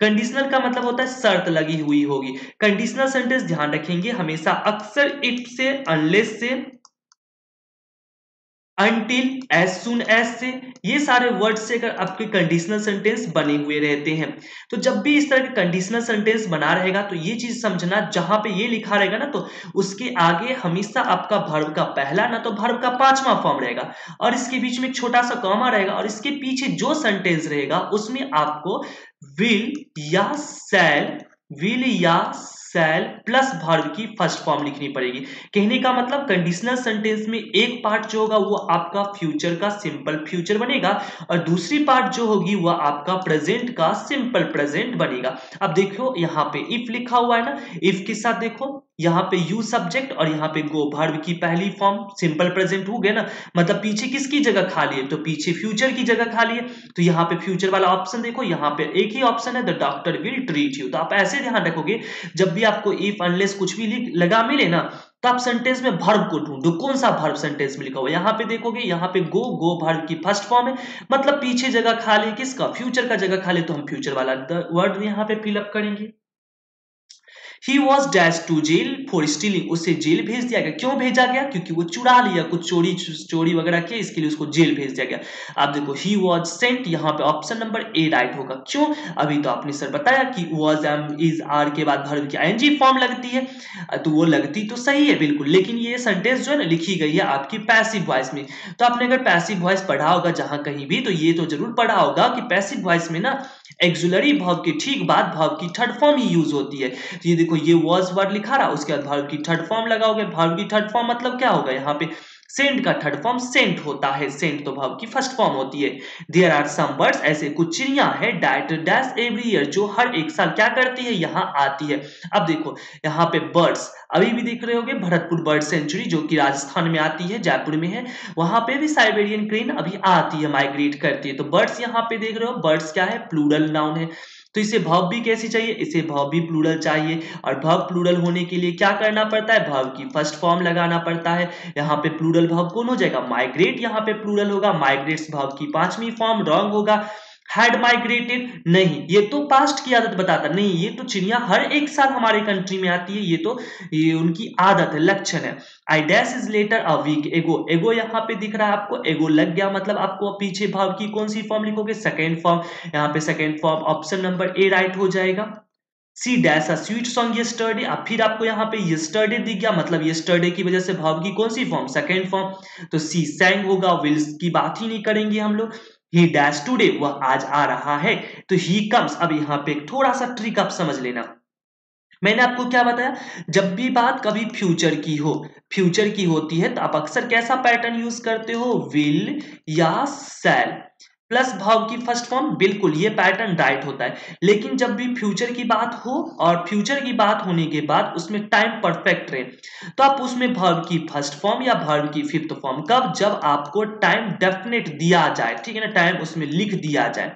A: कंडीशनल का मतलब होता है शर्त लगी हुई होगी। कंडीशनल सेंटेंस ध्यान रखेंगे हमेशा अक्सर इफ से, अनलेस से, अनटिल, एज सुन एज से, ये सारे वर्ड से अगर आपके कंडीशनल सेंटेंस बने हुए रहते हैं तो जब भी इस तरह के कंडीशनल सेंटेंस बना रहेगा तो ये चीज समझना, जहां पे ये लिखा रहेगा ना तो उसके आगे हमेशा आपका वर्ब का पहला ना तो वर्ब का पांचवा फॉर्म रहेगा और इसके बीच में एक छोटा सा कॉमा रहेगा और इसके पीछे जो सेंटेंस रहेगा उसमें आपको विल या शैल विल या शैल प्लस वर्ब की फर्स्ट फॉर्म लिखनी पड़ेगी। कहने का मतलब कंडीशनल सेंटेंस में एक पार्ट जो होगा वो आपका फ्यूचर का सिंपल फ्यूचर बनेगा और दूसरी पार्ट जो होगी वह आपका प्रेजेंट का सिंपल प्रेजेंट बनेगा। अब देखो यहाँ पे इफ लिखा हुआ है ना, इफ के साथ देखो यहाँ पे यू सब्जेक्ट और यहाँ पे गो वर्ब की पहली फॉर्म सिंपल प्रेजेंट हो गया ना, मतलब पीछे किसकी जगह खाली है, तो पीछे फ्यूचर की जगह खाली है। तो यहाँ पे फ्यूचर वाला ऑप्शन देखो, यहाँ पे एक ही ऑप्शन है, the doctor will treat you. तो आप ऐसे ध्यान रखोगे जब भी आपको इफ अनलेस कुछ भी लगा मिले ना, तो आप सेंटेंस में वर्ब को ढूंढो, कौन सा वर्ब सेंटेंस में लिखा हुआ है। यहाँ पे देखोगे यहाँ पे गो वर्ब की फर्स्ट फॉर्म है, मतलब पीछे जगह खाली किसका, फ्यूचर का जगह खाली, तो हम फ्यूचर वाला वर्ड यहाँ पे फिलअप करेंगे। He was dashed to jail for stealing, उसे जेल भेज दिया गया। क्यों भेजा गया, क्योंकि वो चुरा लिया, कुछ चोरी वगैरह किया, इसके लिए उसको जेल भेज दिया गया। अब देखो he was sent, यहाँ पे ऑप्शन नंबर ए राइट होगा। क्यों, अभी तो आपने सर बताया कि was is are के बाद वर्ब की ing फॉर्म लगती है, तो वो लगती तो सही है बिल्कुल, लेकिन ये सेंटेंस जो है ना लिखी गई है आपकी पैसिव वॉइस में। तो आपने अगर पैसिव वॉइस पढ़ा होगा जहां कहीं भी, तो ये तो जरूर पढ़ा होगा कि पैसिव वॉइस में ना एक्सुलरी वर्ब के ठीक बाद वर्ब की थर्ड फॉर्म ही यूज होती है। तो ये देखो ये वाज वर्ड लिखा रहा, उसके बाद वर्ब की थर्ड फॉर्म लगाओगे। वर्ब की थर्ड फॉर्म मतलब क्या होगा, यहाँ पे सेंट का थर्ड फॉर्म सेंट होता है, सेंट तो वर्ब की फर्स्ट फॉर्म होती है। देयर आर सम बर्ड्स, ऐसे कुछ चिड़िया है दैट डैश एवरी ईयर, जो हर एक साल क्या करती है, यहाँ आती है। अब देखो यहाँ पे बर्ड्स अभी भी देख रहे होगे, भरतपुर बर्ड सेंचुरी जो कि राजस्थान में आती है, जयपुर में है, वहां पे भी साइबेरियन क्रेन अभी आती है, माइग्रेट करती है। तो बर्ड्स यहाँ पे देख रहे हो, बर्ड्स क्या है, प्लूरल नाउन है। तो इसे वर्ब भी कैसी चाहिए, इसे वर्ब भी प्लूरल चाहिए, और वर्ब प्लूरल होने के लिए क्या करना पड़ता है, वर्ब की फर्स्ट फॉर्म लगाना पड़ता है। यहाँ पे प्लूरल वर्ब कौन हो जाएगा, माइग्रेट, यहाँ पे प्लूरल होगा, माइग्रेट्स वर्ब की पांचवी फॉर्म। रॉन्ग होगा, हैड माइग्रेटेड, नहीं ये तो पास्ट की आदत बताता, नहीं ये तो चिड़िया हर एक साल हमारे कंट्री में आती है, ये उनकी आदत है, लक्षण है। I dash his letter a week ago, ago यहाँ पे दिख रहा है आपको, एगो लग गया, मतलब आपको पीछे वर्ब की कौन सी फॉर्म लिखोगे, सेकेंड फॉर्म। यहाँ पे second form option number A right हो जाएगा। She dash a sweet song yesterday, अब फिर आपको यहाँ पे यस्टरडे दिख गया, मतलब यस्टरडे की वजह से वर्ब की कौन सी फॉर्म, सेकेंड फॉर्म। तो सी सैंग होगा, विल्स की बात ही नहीं करेंगे हम लोग। ही डैश टुडे, वह आज आ रहा है, तो ही कम्स। अब यहाँ पे एक थोड़ा सा ट्रिक आप समझ लेना, मैंने आपको क्या बताया, जब भी बात कभी फ्यूचर की हो, फ्यूचर की होती है, तो आप अक्सर कैसा पैटर्न यूज करते हो, विल या शैल प्लस वर्ब की फर्स्ट फॉर्म, बिल्कुल ये पैटर्न राइट होता है। लेकिन जब भी फ्यूचर की बात हो और फ्यूचर की बात होने के बाद उसमें टाइम परफेक्ट रहे, तो आप उसमें वर्ब की फर्स्ट फॉर्म या वर्ब की फिफ्थ फॉर्म, कब, जब आपको टाइम डेफिनेट दिया जाए, ठीक है ना, टाइम उसमें लिख दिया जाए।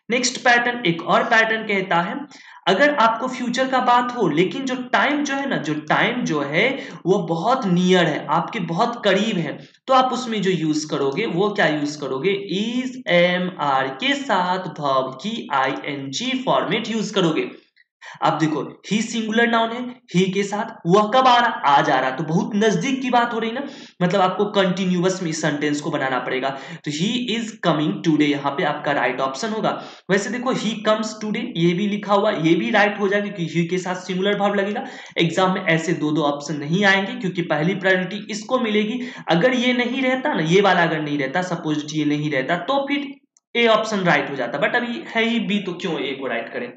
A: नेक्स्ट पैटर्न, एक और पैटर्न कहता है, अगर आपको फ्यूचर का बात हो लेकिन जो टाइम जो है ना, जो टाइम जो है वो बहुत नियर है, आपके बहुत करीब है, तो आप उसमें जो यूज करोगे वो क्या यूज करोगे, इज एम आर के साथ वर्ब की आईएनजी फॉर्मेट यूज करोगे। अब देखो ही सिंगुलर नाउन है, ही के साथ वह कब आ रहा, आज आ रहा, तो बहुत नजदीक की बात हो रही ना, मतलब आपको कंटिन्यूअस में इस सेंटेंस को बनाना पड़ेगा। तो ही इज कमिंग टुडे, यहाँ पे आपका राइट ऑप्शन होगा। वैसे देखो ही कम्स टुडे ये भी लिखा हुआ, ये भी राइट हो जाएगा क्योंकि ही के साथ सिंगुलर वर्ब लगेगा। एग्जाम में ऐसे दो दो ऑप्शन नहीं आएंगे क्योंकि पहली प्रायोरिटी इसको मिलेगी। अगर ये नहीं रहता ना, ये वाला अगर नहीं रहता, सपोज ये नहीं रहता, तो फिर ए ऑप्शन राइट हो जाता, बट अभी है ही बी, तो क्यों ए को राइट करें।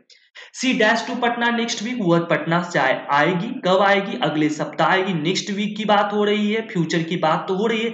A: She dash to Patna next week, वह पटना से आएगी, कब आएगी, अगले सप्ताह आएगी। नेक्स्ट वीक की बात हो रही है, फ्यूचर की बात तो हो रही है,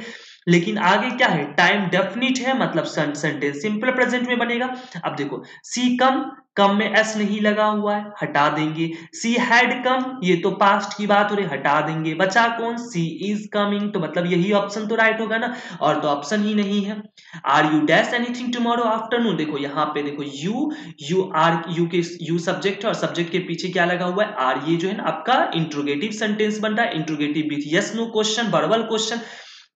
A: लेकिन आगे क्या है, टाइम डेफिनिट है, मतलब सेंटेंस सिंपल प्रेजेंट में बनेगा। अब देखो सी कम, कम में एस नहीं लगा हुआ है, हटा देंगे। सी हैड कम, ये तो पास्ट की बात हो रही, हटा देंगे। बचा कौन, सी इज कमिंग, तो मतलब यही ऑप्शन तो राइट होगा ना, और तो ऑप्शन ही नहीं है। Are you dash anything tomorrow afternoon, देखो यहाँ पे देखो यू आर, यू के यू सब्जेक्ट है और सब्जेक्ट के पीछे क्या लगा हुआ है, आर, ये जो है ना आपका इंट्रोगेटिव सेंटेंस बन रहा है, interrogative with yes no question, verbal question.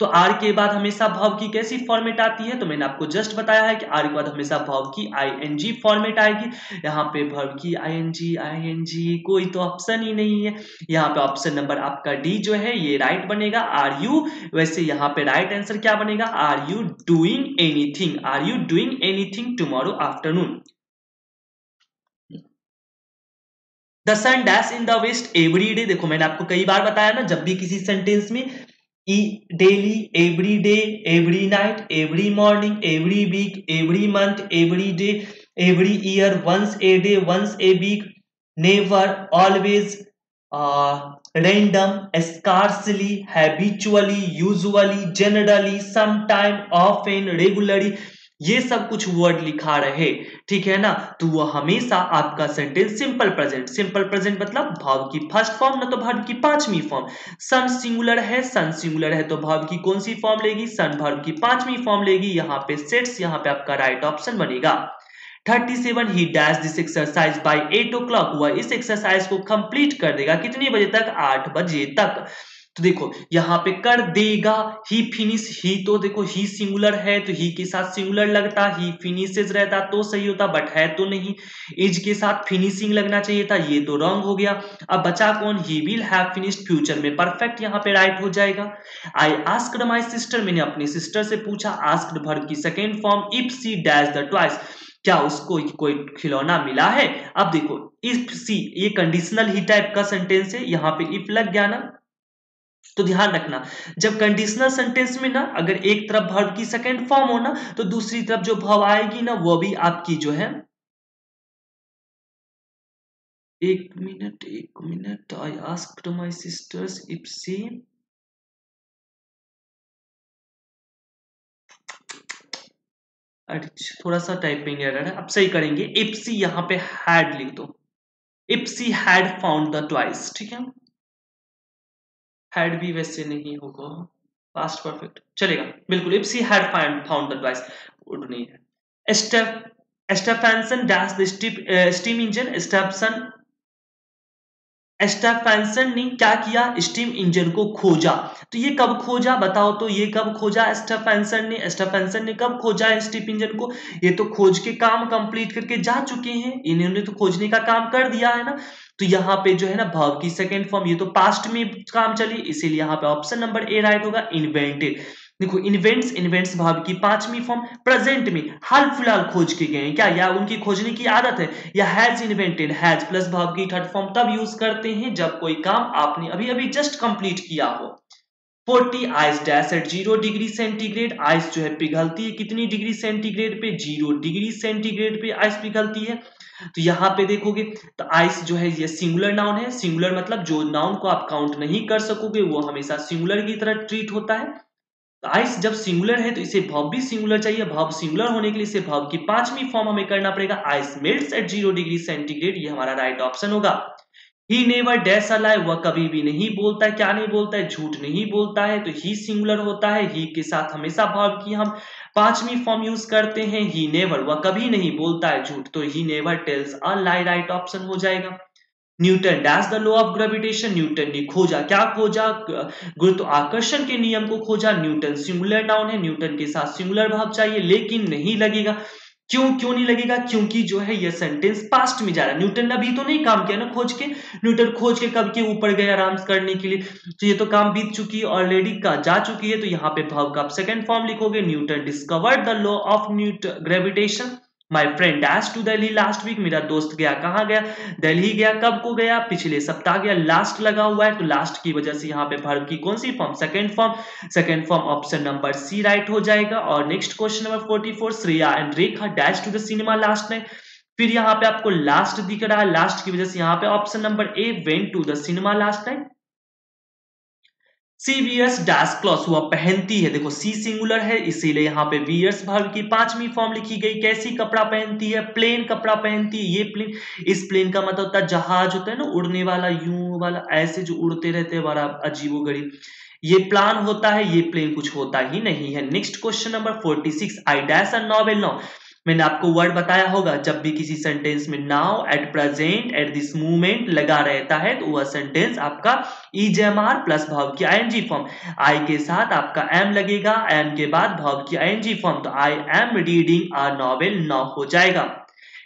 A: तो आर के बाद हमेशा वर्ब की कैसी फॉर्मेट आती है, तो मैंने आपको जस्ट बताया है कि आर के बाद हमेशा वर्ब की आईएनजी फॉर्मेट आएगी। यहाँ पे वर्ब की आईएनजी कोई तो ऑप्शन ही नहीं है। यहाँ पे ऑप्शन नंबर आपका डी जो है ये राइट बनेगा, आर यू। वैसे यहाँ पे राइट आंसर क्या बनेगा, are you doing anything, are you doing anything tomorrow afternoon. The sun dash in the west every day, देखो मैंने आपको कई बार बताया ना, जब भी किसी सेंटेंस में daily, every day, every night, every morning, every week, every month, every day, every year, once a day, once a week, never, always, random, scarcely, habitually, usually, generally, sometime, often, regularly, ये सब कुछ वर्ड लिखा रहे, ठीक है ना, तो वो हमेशा आपका सेंटेंस सिंपल प्रेजेंट मतलब भाव की फर्स्ट फॉर्म ना तो भाव की पांचवी फॉर्म। सन सिंगुलर है तो भाव की कौन सी फॉर्म लेगी, सन भाव की पांचवी फॉर्म लेगी। यहाँ पे सेट्स, यहाँ पे आपका राइट ऑप्शन बनेगा। 37 ही dash this exercise by 8 o'clock, वह इस एक्सरसाइज को कंप्लीट कर देगा कितने बजे तक, 8 बजे तक। तो देखो यहाँ पे कर देगा, ही फिनिश, ही तो देखो ही सिंगुलर है तो ही के साथ सिंगुलर लगता, ही फिनिशेस रहता तो सही होता, बट है तो नहीं। इज के साथ फिनिशिंग लगना चाहिए था, ये तो रॉन्ग हो गया। अब बचा कौन, ही विल हैव फिनिश्ड, फ्यूचर में परफेक्ट यहाँ पे राइट हो जाएगा। आई आस्क्ड माई सिस्टर, मैंने अपनी सिस्टर से पूछा, आस्क्ड वर्ब की second form, if she dash the twice, क्या उसको कोई खिलौना मिला है। अब देखो इफ सी, ये कंडीशनल ही टाइप का सेंटेंस है, यहाँ पे इफ लग गया ना, तो ध्यान रखना जब कंडीशनल सेंटेंस में ना अगर एक तरफ वर्ब की सेकंड फॉर्म हो ना तो दूसरी तरफ जो वर्ब आएगी ना वो भी आपकी जो है, एक minute, I asked my sisters if she, थोड़ा सा टाइपिंग एरर है, अब सही करेंगे। इफ सी यहाँ पे हैड लिख दो, if she had found the twice, ठीक है, हैड भी वैसे नहीं होगा, पास्ट परफेक्ट चलेगा बिल्कुल। If she had found the twice, उड नहीं है। Stephenson dash the steam engine, Stephenson ने क्या किया, स्टीम इंजन को खोजा। तो ये कब खोजा बताओ, तो ये कब खोजा स्टेफेंसन ने कब खोजा स्टीम इंजन को, ये तो खोज के काम कंप्लीट करके जा चुके हैं, इन्होंने तो खोजने का काम कर दिया है ना। तो यहाँ पे जो है ना वर्ब की सेकंड फॉर्म, ये तो पास्ट में काम चली, इसीलिए यहाँ पे ऑप्शन नंबर ए राइट होगा, इन्वेंटेड। देखो इन्वेंट्स भाव की पांचवी फॉर्म, प्रेजेंट में हाल फिलहाल खोज के गए क्या, या उनकी खोजने की आदत है, या हैज इन्वेंटेड, हैज प्लस भाव की थर्ड फॉर्म तब यूज करते हैं जब कोई काम आपने अभी अभी जस्ट कंप्लीट किया हो। 40 ice dash at 0 degree centigrade, ice जो है पिघलती है कितनी डिग्री सेंटीग्रेड पे, 0 डिग्री सेंटीग्रेड पे आइस पिघलती है। तो यहाँ पे देखोगे तो आइस जो है ये सिंगुलर नाउन है, सिंगुलर मतलब जो नाउन को आप काउंट नहीं कर सकोगे वो हमेशा सिंगुलर की तरह ट्रीट होता है। आइस जब सिंगुलर है तो इसे वर्ब भी सिंगुलर चाहिए, वर्ब सिंगुलर होने के लिए इसे वर्ब की पांचवी फॉर्म हमें करना पड़ेगा, ice melts at 0 degree centigrade, ये हमारा राइट ऑप्शन होगा। ही नेवर डैश अ लाई, वह कभी भी नहीं बोलता है, क्या नहीं बोलता है, झूठ नहीं बोलता है, तो ही सिंगुलर होता है, ही के साथ हमेशा वर्ब की हम पांचवी फॉर्म यूज करते हैं, ही नेवर, वह कभी नहीं बोलता है झूठ, तो he never tells a lie right option हो जाएगा। Newton dash the law of gravitation, Newton ने खोजा, क्या खोजा, गुरुत्वाकर्षण के नियम को खोजा। न्यूटन सिंगुलर नाउन है, न्यूटन के साथ सिंगुलर वर्ब चाहिए लेकिन नहीं लगेगा, क्यों नहीं लगेगा, क्योंकि जो है ये सेंटेंस पास्ट में जा रहा है, न्यूटन ने अभी तो नहीं काम किया ना खोज के, न्यूटन खोज के कब के ऊपर गए आराम करने के लिए, तो ये तो काम बीत चुकी है ऑलरेडी का जा चुकी है, तो यहाँ पे वर्ब का आप सेकंड फॉर्म लिखोगे, Newton discovered the law of gravitation. My friend dash to Delhi last week, मेरा दोस्त गया, कहाँ गया, दिल्ली गया, कब को गया, पिछले सप्ताह गया, लास्ट लगा हुआ है तो लास्ट की वजह से यहाँ पे वर्ब की कौन सी form, second form option number C right हो जाएगा। और next question number 44, Shreya and Rekha dash to the cinema last night, फिर यहाँ पे आपको लास्ट दिख रहा है, लास्ट की वजह से यहाँ पे option number A went to the cinema last night. She wears dash cloth, वह पहनती है, देखो सी सिंगुलर है इसीलिए यहाँ पे वियर्स वर्ब की पांचवी फॉर्म लिखी गई, कैसी कपड़ा पहनती है, प्लेन कपड़ा पहनती है, ये प्लेन, इस प्लेन का मतलब होता है जहाज होता है ना उड़ने वाला, यूं वाला ऐसे जो उड़ते रहते हैं बड़ा अजीबोगरीब, ये प्लान होता है, ये प्लेन कुछ होता ही नहीं है। नेक्स्ट क्वेश्चन नंबर 46, आई डैश अ नॉवेल नाउ, मैंने आपको वर्ड बताया होगा जब भी किसी सेंटेंस में now, eight present, at this moment लगा रहता है तो वह सेंटेंस आपका ईजेएमआर प्लस वर्ब की आईएनजी फॉर्म, आई के साथ आपका एम लगेगा, एम के बाद वर्ब की आईएनजी फॉर्म, तो I am reading a novel now हो जाएगा।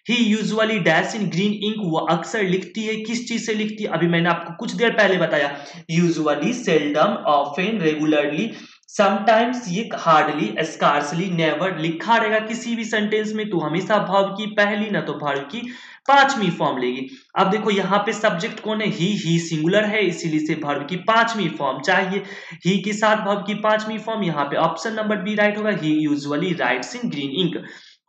A: He usually dash in green ink, वो अक्सर लिखती है, किस चीज से लिखती है, अभी मैंने आपको कुछ देर पहले बताया, usually, seldom, often, regularly, sometimes, ये हार्डली, स्कार्सली, नेवर लिखा रहेगा किसी भी सेंटेंस में तो हमेशा वर्ब की पहली ना तो वर्ब की पांचवी फॉर्म लेगी। अब देखो यहाँ पे सब्जेक्ट कौन है, ही सिंगुलर है इसीलिए से वर्ब की पांचवी फॉर्म चाहिए, ही के साथ वर्ब की पांचवी फॉर्म, यहाँ पे ऑप्शन नंबर बी राइट होगा, he usually writes in green ink.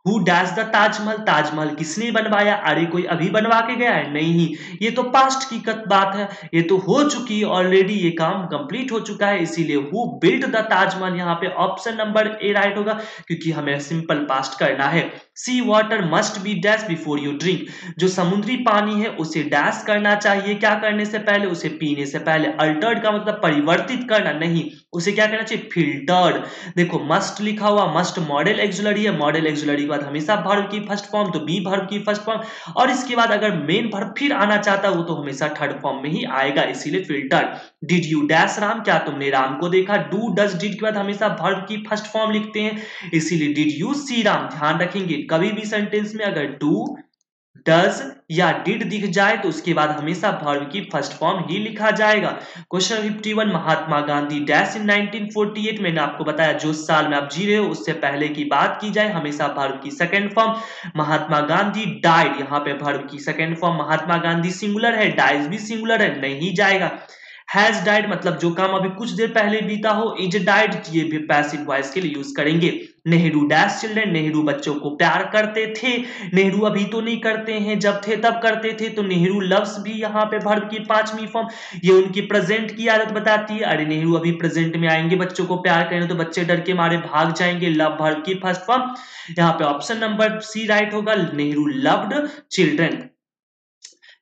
A: Who dash the Taj, Taj Mahal किसने बनवाया, अरे कोई अभी बनवा के गया है, नहीं, ये तो पास्ट की बात है, ये तो हो चुकी है ऑलरेडी, ये काम कंप्लीट हो चुका है, इसीलिए हु बिल्ट द ताजमहल, यहाँ पे ऑप्शन नंबर ए राइट होगा, क्योंकि हमें सिंपल पास्ट करना है। Sea water must be dash before you drink, जो समुद्री पानी है उसे डैश करना चाहिए, क्या करने से पहले, उसे पीने से पहले। अल्टर्ड का मतलब परिवर्तित करना, नहीं, उसे क्या करना चाहिए, फिल्टर्ड। देखो मस्ट लिखा हुआ, मस्ट मॉडल एक्सुलरी है, मॉडल एक्सुलरी के बाद हमेशा वर्ब की फर्स्ट फॉर्म, तो बी वर्ब की फर्स्ट फॉर्म, और इसके बाद अगर मेन वर्ब फिर आना चाहता है वो तो हमेशा थर्ड फॉर्म में ही आएगा, इसीलिए filtered. Did you dash Ram, क्या तुमने राम को देखा, डू डज डिड के बाद हमेशा वर्ब की फर्स्ट फॉर्म लिखते हैं, इसीलिए डिड यू सी राम। ध्यान रखेंगे कभी भी सेंटेंस में अगर डू डज या डिड दिख जाए तो उसके बाद हमेशा वर्ब की फर्स्ट फॉर्म ही लिखा जाएगा। Question 51, Mahatma Gandhi dash in 1948, मैंने आपको बताया जो साल में आप जी रहे हो उससे पहले की बात की जाए हमेशा वर्ब की second form. Mahatma Gandhi died, यहाँ पे वर्ब की second form, Mahatma Gandhi singular है, डाइज भी सिंगुलर है, नहीं जाएगा। हैज डाइड मतलब जो काम अभी कुछ देर पहले बीता हो, इज डाइड ये भी पैसिव वॉइस के लिए यूज करेंगे। नेहरू डैश चिल्ड्रन, नेहरू बच्चों को प्यार करते थे, नेहरू अभी तो नहीं करते हैं, जब थे तब करते थे, तो नेहरू लव्स भी यहाँ पे वर्ब की पांचवी फॉर्म, ये उनकी प्रेजेंट की आदत बताती है, अरे नेहरू अभी प्रेजेंट में आएंगे बच्चों को प्यार करने तो बच्चे डर के मारे भाग जाएंगे, लव वर्ब की फर्स्ट फॉर्म, यहाँ पे ऑप्शन नंबर सी राइट होगा, Nehru loved children.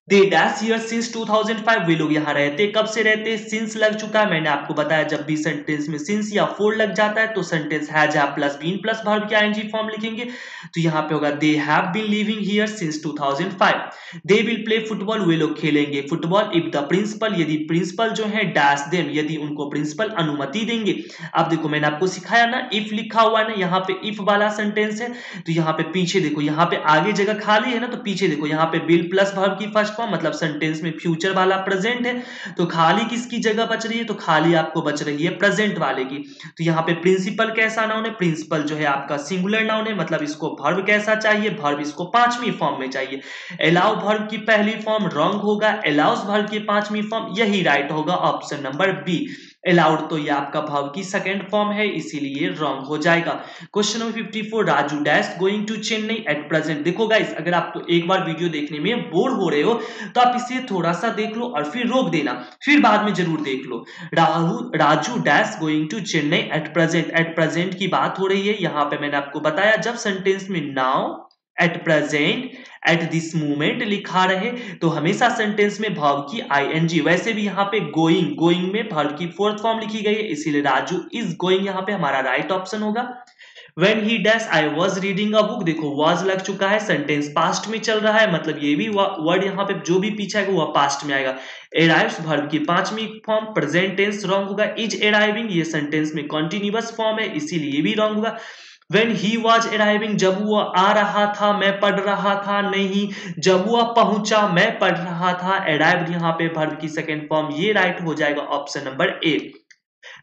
A: They dash year since 2005, वे लोग यहाँ रहते कब से रहते, सिंस लग चुका है, मैंने आपको बताया जब भी सेंटेंस में सिंस या फोर लग जाता है तो sentence has have plus been plus verb की आईएनजी फॉर्म लिखेंगे, तो यहाँ पे होगा they have been living here since 2005। They will play football, वे लोग खेलेंगे फुटबॉल इफ द प्रिंसिपल, यदि प्रिंसिपल जो है डैश देम, यदि उनको प्रिंसिपल अनुमति देंगे। अब देखो मैंने आपको सिखाया ना इफ लिखा हुआ है ना, यहाँ पे इफ वाला सेंटेंस है, तो यहाँ पे पीछे देखो, यहाँ पे आगे जगह खाली है ना, तो पीछे देखो यहाँ पे विल प्लस वर्ब की फर्स्ट फॉर्म, मतलब सेंटेंस में फ्यूचर वाला प्रेजेंट है, तो खाली किसकी जगह बच रही है, तो खाली आपको बच रही है प्रेजेंट वाले की। तो यहाँ पे प्रिंसिपल कैसा नाउन है, प्रिंसिपल जो है आपका सिंगुलर नाउन है, मतलब इसको वर्ब कैसा चाहिए, वर्ब इसको पांचवी फॉर्म में चाहिए। अलाउ वर्ब की पहली फॉर्म रॉन्ग होगा, अलाउस वर्ब की पांचवी फॉर्म यही राइट होगा, ऑप्शन नंबर बी। अलाउड तो ये आपका वर्ब की सेकंड फॉर्म है, इसीलिए रॉन्ग हो जाएगा। Question number 54, Raju dash going to Chennai at present. देखो गाइस अगर आप तो एक बार वीडियो देखने में बोर हो रहे हो तो आप इसे थोड़ा सा देख लो और फिर रोक देना, फिर बाद में जरूर देख लो। Raju dash going to Chennai at present, at present की बात हो रही है, यहाँ पे मैंने आपको बताया जब सेंटेंस में now at present at this moment लिखा रहे तो हमेशा सेंटेंस में वर्ब की आईएनजी, वैसे भी यहाँ पे गोइंग, गोइंग में वर्ब की फोर्थ फॉर्म लिखी गई है, इसीलिए राजू इज गोइंग यहाँ पे हमारा राइट ऑप्शन होगा। When he dash I was reading a book, देखो was लग चुका है, सेंटेंस पास्ट में चल रहा है, मतलब ये भी वर्ड यहाँ पे जो भी पीछे आएगा वो पास्ट में आएगा। arrives वर्ब की पांचवी फॉर्म, प्रेजेंट टेंस रॉन्ग होगा। is arriving ये सेंटेंस में कॉन्टिन्यूअस फॉर्म है, इसीलिए भी रॉन्ग होगा। When he was arriving जब वो आ रहा था मैं पढ़ रहा था, नहीं, जब वो पहुंचा मैं पढ़ रहा था, arrived यहाँ पे वर्ब की सेकेंड फॉर्म, ये राइट हो जाएगा option number A.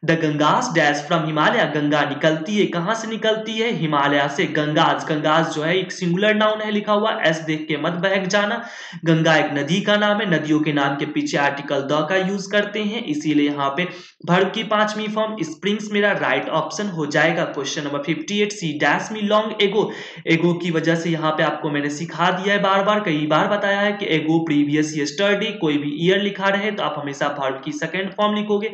A: The Ganges dash from Himalaya, Ganga निकलती है, कहां से निकलती है, हिमालय से। गंगास, गंगास जो है एक सिंगुलर नाउन है लिखा हुआ, एस देख के मत बहक जाना, गंगा एक नदी का नाम है, नदियों के नाम के पीछे आर्टिकल द का यूज करते हैं, इसीलिए यहाँ पे वर्ब की पांचवी फॉर्म स्प्रिंग्स मेरा राइट ऑप्शन हो जाएगा। Question number 58, she dash me long ago, ago की वजह से यहाँ पे आपको मैंने सिखा दिया है, बार बार कई बार बताया है कि एगो प्रीवियस यस्टरडे, कोई भी ईयर लिखा रहे तो आप हमेशा वर्ब की सेकेंड फॉर्म लिखोगे।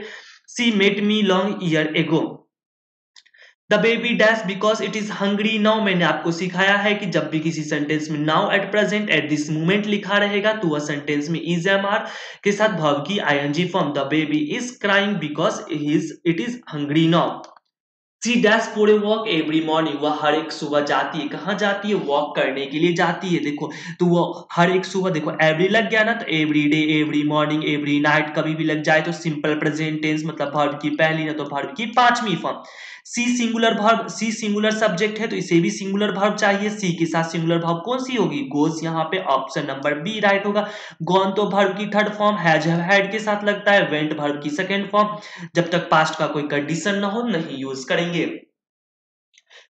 A: She met me long year ago. The baby dash because it is hungry now, मैंने आपको सिखाया है कि जब भी किसी सेंटेंस में now at present at this moment लिखा रहेगा तो वह सेंटेंस में is am are के साथ वर्ब की ing form. The baby is crying because it is hungry now. She dash for a walk every morning, वह हर एक सुबह जाती है, कहाँ जाती है, वॉक करने के लिए जाती है। देखो तो वो हर एक सुबह, देखो एवरी लग गया ना तो every day, every morning, every night कभी भी लग जाए तो सिंपल प्रेजेंट टेंस, मतलब वर्ब की पहली ना तो वर्ब की पांचवी फॉर्म। सी सिंगुलर वर्ब, सी सिंगुलर सब्जेक्ट है तो इसे भी सिंगुलर वर्ब चाहिए, सी के साथ सिंगुलर वर्ब कौन सी होगी, गोस, यहाँ पे ऑप्शन नंबर बी राइट होगा। गॉन तो वर्ब की third form, has have had के साथ लगता है, वेंट वर्ब की सेकंड फॉर्म, जब तक पास्ट का कोई कंडीशन ना हो नहीं यूज करेंगे।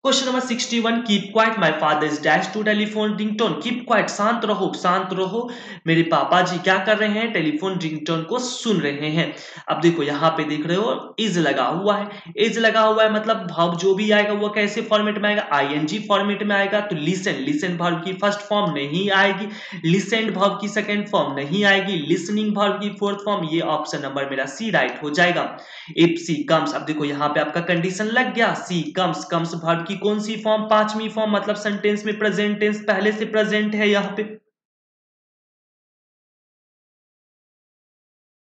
A: Question number 61, keep quiet, my father is dash to telephone ringtone. Keep quiet, शांत रहो, शांत रहो, मेरे पापा जी क्या कर रहे हैं, टेलीफोन रिंगटोन को सुन रहे हैं। अब देखो यहाँ पे देख रहे हो इज लगा हुआ है, इज लगा हुआ है मतलब वर्ब जो भी आएगा वो कैसे फॉर्मेट में आएगा, आईएनजी फॉर्मेट में आएगा। तो लिसन, लिसन वर्ब की फर्स्ट फॉर्म नहीं आएगी, लिसेंड वर्ब की सेकंड फॉर्म नहीं आएगी, लिसनिंग वर्ब की फोर्थ फॉर्म। ये ऑप्शन नंबर मेरा सी राइट हो जाएगा। इफ सी कम्स, अब देखो यहाँ पे आपका कंडीशन लग गया, सी कम्स, कम्स वर्ब की कौन सी फॉर्म, पांचवी फॉर्म, मतलब सेंटेंस में प्रेजेंट टेंस पहले से प्रेजेंट है यहाँ पे।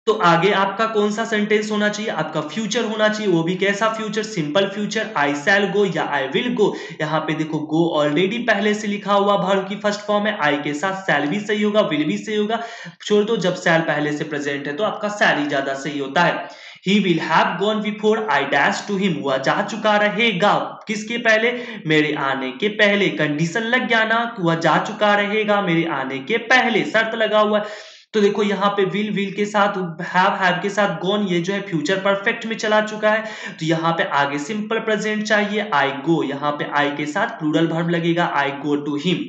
A: तो आगे आपका कौन सा सेंटेंस होना चाहिए, आपका फ्यूचर होना चाहिए, वो भी कैसा फ्यूचर, सिंपल फ्यूचर, आई शैल गो या आई विल गो। यहाँ पे देखो गो ऑलरेडी पहले से लिखा हुआ वर्ब की फर्स्ट फॉर्म है, आई के साथ शैल भी सही होगा, विल भी सही होगा। छोड़ दो, जब शैल पहले से प्रेजेंट है तो आपका शैल ही ज्यादा सही होता है। He will have gone before I dash to him, वह जा चुका रहेगा, किसके पहले, मेरे आने के पहले। कंडीशन लग गया ना, वह जा चुका रहेगा मेरे आने के पहले, शर्त लगा हुआ है। तो देखो यहाँ पे विल के साथ हैव के साथ गॉन, ये जो है फ्यूचर परफेक्ट में चला चुका है। तो यहाँ पे आगे सिंपल प्रेजेंट चाहिए, आई गो, यहाँ पे आई के साथ प्लूरल वर्ब लगेगा, I go to him.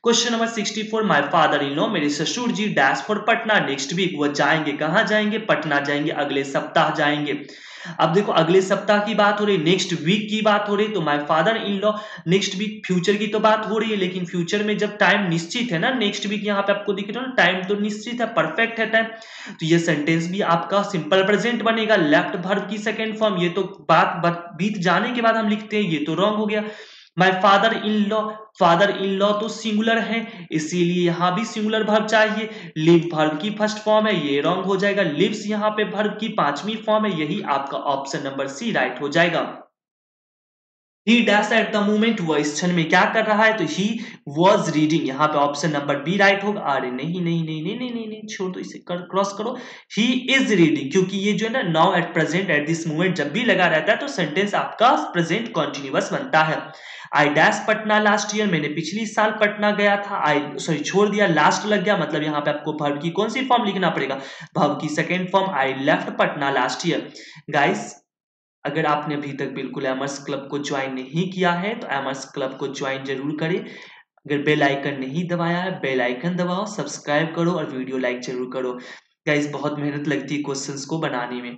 A: Question number 64, my father in law, मेरे ससुर ji dash for Patna next week, वो जाएंगे, कहाँ जाएंगे, पटना जाएंगे, अगले सप्ताह जाएंगे। अब देखो अगले सप्ताह की बात हो रही, नेक्स्ट वीक की बात हो रही, तो my father in law next week future की तो बात हो रही है, लेकिन फ्यूचर में जब टाइम निश्चित है ना, नेक्स्ट वीक यहाँ पे आपको दिख रहा है ना, टाइम तो निश्चित है, परफेक्ट है टाइम। तो ये सेंटेंस भी आपका सिंपल प्रेजेंट बनेगा, लेफ्ट वर्ब की सेकंड फॉर्म। ये तो बात बीत जाने के बाद हम लिखते हैं, ये तो रॉन्ग हो गया। My father in law, father in law तो सिंगुलर है, इसीलिए यहां भी सिंगुलर वर्ब चाहिए। लिव वर्ब की फर्स्ट फॉर्म है, ये रॉन्ग हो जाएगा। लिव्स यहाँ पे वर्ब की पांचवी फॉर्म है, यही आपका ऑप्शन नंबर सी राइट हो जाएगा। ही डैश एट द मोमेंट, वह इस क्षण में क्या कर रहा है, तो ही वॉज रीडिंग, यहाँ पे ऑप्शन नंबर बी राइट होगा। अरे नहीं नहीं नहीं नहीं नहीं नहीं नहीं, छोड़ दो इसे, क्रॉस करो। ही इज रीडिंग, क्योंकि ये जो है ना now at present at this moment जब भी लगा रहता है तो सेंटेंस आपका प्रेजेंट कॉन्टिन्यूअस बनता है। I dash Patna last year, मैंने पिछली साल पटना गया था, आई सॉरी छोड़ दिया, लास्ट लग गया, मतलब यहाँ पे आपको वर्ब की कौन सी फॉर्म लिखना पड़ेगा, वर्ब की second form, I left Patna last year. Guys, अगर आपने अभी तक बिल्कुल एमर्स क्लब को ज्वाइन नहीं किया है तो एमर्स क्लब को ज्वाइन जरूर करें। अगर बेल आइकन नहीं दबाया है, बेल आइकन दबाओ, सब्सक्राइब करो और वीडियो लाइक जरूर करो। गाइस, बहुत मेहनत लगती है क्वेश्चंस को बनाने में।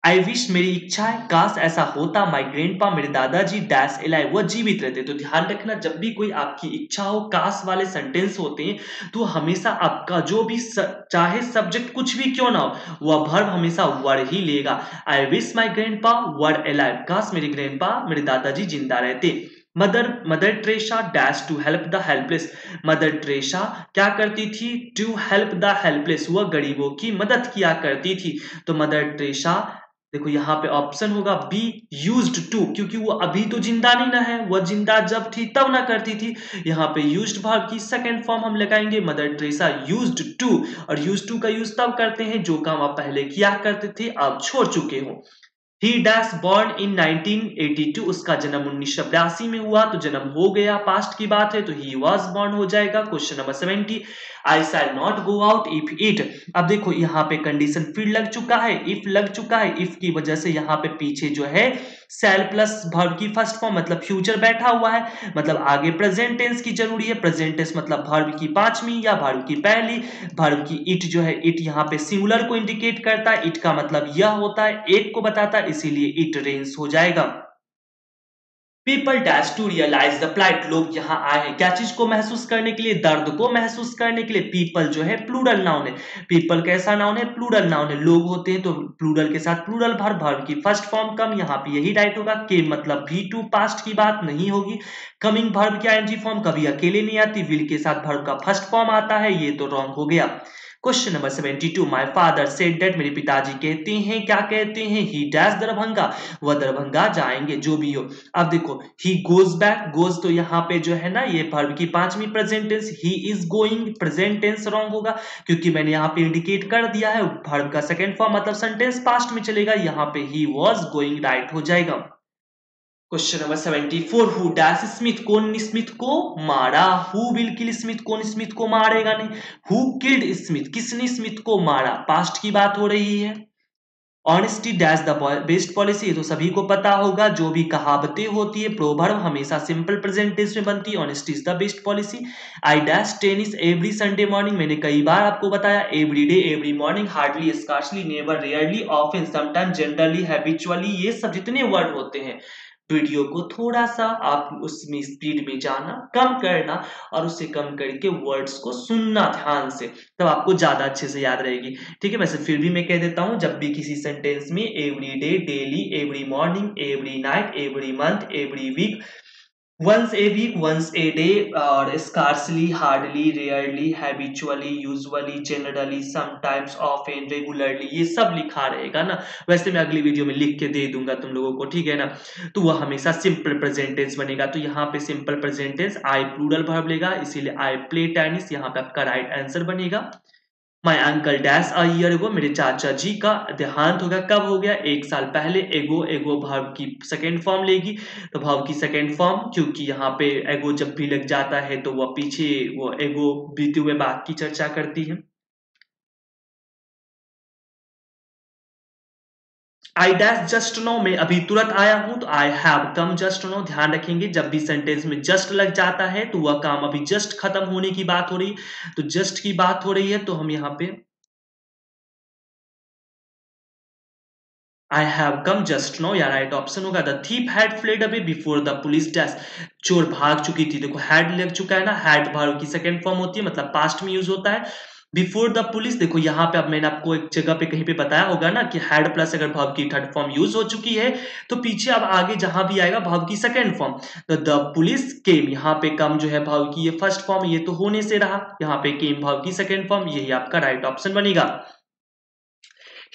A: आई विश, मेरी इच्छा है, काश ऐसा होता, माई ग्रैंडपा, मेरे दादाजी डैश एलाइव, वो जीवित रहते। तो ध्यान रखना, जब भी कोई आपकी इच्छा हो, काश वाले सेंटेंस होते हैं तो हमेशा आपका जो भी चाहे सब्जेक्ट कुछ भी क्यों ना हो, वह वर्ब हमेशा वर ही लेगा। I wish my grandpa were alive, काश मेरे ग्रैंडपा, मेरे दादाजी जिंदा रहते। Mother Teresa dash to help the helpless, mother Teresa क्या करती थी, टू हेल्प द हेल्पलेस, वह गरीबों की मदद किया करती थी। तो मदर ट्रेसा, देखो यहाँ पे ऑप्शन होगा बी यूज्ड टू, क्योंकि वो अभी तो जिंदा नहीं ना है, वो जिंदा जब थी तब ना करती थी। यहाँ पे यूज्ड वर्ब की सेकंड फॉर्म हम लगाएंगे, मदर ट्रेसा यूज्ड टू, और यूज टू का यूज तब करते हैं जो काम आप पहले किया करते थे अब छोड़ चुके हो। ही डैश बॉर्न इन 1982, उसका जन्म 1982 में हुआ, तो जन्म हो गया, पास्ट की बात है, तो ही वॉज बॉर्न हो जाएगा। Question number 70, I shall not go out if it, अब देखो यहाँ पे कंडीशन फिर लग चुका है, इफ लग चुका है, इफ की वजह से यहाँ पे पीछे जो है शैल प्लस वर्ब की फर्स्ट फॉर्म मतलब फ्यूचर बैठा हुआ है, मतलब आगे प्रेजेंट टेंस की जरूरी है। प्रेजेंट टेंस मतलब वर्ब की पांचवी या वर्ब की पहली, वर्ब की इट जो है, इट यहाँ पे सिंगुलर को इंडिकेट करता है, इट का मतलब यह होता है, एक को बताता है, इसीलिए इट रेन्स हो जाएगा। People dash to realise the plight, लोग यहाँ आए हैं क्या चीज को महसूस करने के लिए, दर्द को महसूस करने के लिए। पीपल जो है प्लूरल नाउन है, पीपल कैसा नाउन है, प्लूरल नाउन है, लोग होते हैं तो प्लूरल के साथ प्लूरल वर्ब, वर्ब की फर्स्ट फॉर्म कम, यहाँ पे यही राइट होगा। के मतलब V2 पास्ट की बात नहीं होगी। कमिंग वर्ब की आईएनजी फॉर्म कभी अकेले नहीं आती, विल के साथ वर्ब का फर्स्ट फॉर्म आता है, ये तो रॉन्ग हो गया। Question number 72, my father said that, मेरे पिताजी कहते हैं, क्या कहते हैं, ही डैश दरभंगा, वह दरभंगा जाएंगे, जो भी हो। अब देखो ही गोज बैक, गोज तो यहाँ पे जो है ना ये वर्ब की पांचवी present tense, he is going present tense wrong होगा, क्योंकि मैंने यहाँ पे इंडिकेट कर दिया है वर्ब का सेकंड फॉर्म मतलब सेंटेंस पास्ट में चलेगा, यहाँ पे ही वॉज गोइंग राइट हो जाएगा। Question number 74, who dash Smith, कौन स्मिथ को मारा, हु विल किल स्मिथ, कौन स्मिथ को मारेगा नहीं, हु किल्ड स्मिथ, किसने स्मिथ को मारा, पास्ट की बात हो रही है। Honesty dash the best policy, तो सभी को पता होगा। जो भी कहावतें होती है, प्रोवर्ब, हमेशा सिंपल प्रेजेंट टेंस में बनती है। Honesty is the best policy. I dash tennis every Sunday morning, मैंने कई बार आपको बताया। Every day, every morning, hardly, scarcely, never, rarely, often, sometime, generally, habitually, ये सब जितने वर्ड होते हैं, वीडियो को थोड़ा सा आप उसमें स्पीड में जाना, कम करना, और उससे कम करके वर्ड्स को सुनना ध्यान से, तब आपको ज्यादा अच्छे से याद रहेगी। ठीक है, वैसे फिर भी मैं कह देता हूं, जब भी किसी सेंटेंस में every day, daily, every morning, every night, every month, every week, once a week, once a day, और scarcely, hardly, rarely, habitually, usually, generally, sometimes, often, regularly, ये सब लिखा रहेगा ना। वैसे मैं अगली वीडियो में लिख के दे दूंगा तुम लोगों को, ठीक है ना। तो वह हमेशा सिंपल प्रेजेंट टेंस बनेगा। तो यहाँ पे simple present tense I plural verb लेगा, इसीलिए आई प्ले टेनिस यहाँ पे आपका राइट आंसर बनेगा। My uncle dash a year ago, मेरे चाचा जी का देहांत हो गया। कब हो गया? 1 साल पहले। एगो, एगो वर्ब की सेकेंड फॉर्म लेगी, तो वर्ब की सेकेंड फॉर्म, क्योंकि यहाँ पे एगो जब भी लग जाता है तो वह पीछे वो एगो बीते हुए बात की चर्चा करती है। आई डैश जस्ट नो, मैं अभी तुरंत आया हूं, तो I have come just now. ध्यान रखेंगे, जब भी सेंटेंस में जस्ट लग जाता है तो वह काम अभी जस्ट खत्म होने की बात हो रही है, तो जस्ट की बात हो रही है, तो हम यहाँ पे I have come just now, या राइट ऑप्शन होगा। The thief had fled away before the police dash, चोर भाग चुकी थी। देखो हैड लग चुका है ना, हैड वर्ब की सेकंड फॉर्म होती है, मतलब पास्ट में यूज होता है। बिफोर द पुलिस, देखो यहाँ पे अब मैंने आपको एक जगह पे कहीं पे बताया होगा ना कि हैड प्लस अगर वर्ब की थर्ड फॉर्म यूज हो चुकी है, तो पीछे अब आगे जहां भी आएगा वर्ब की सेकंड फॉर्म। तो द पुलिस केम, यहाँ पे कम जो है वर्ब की ये फर्स्ट फॉर्म, ये तो होने से रहा। यहाँ पे केम वर्ब की सेकंड फॉर्म, यही आपका राइट ऑप्शन बनेगा।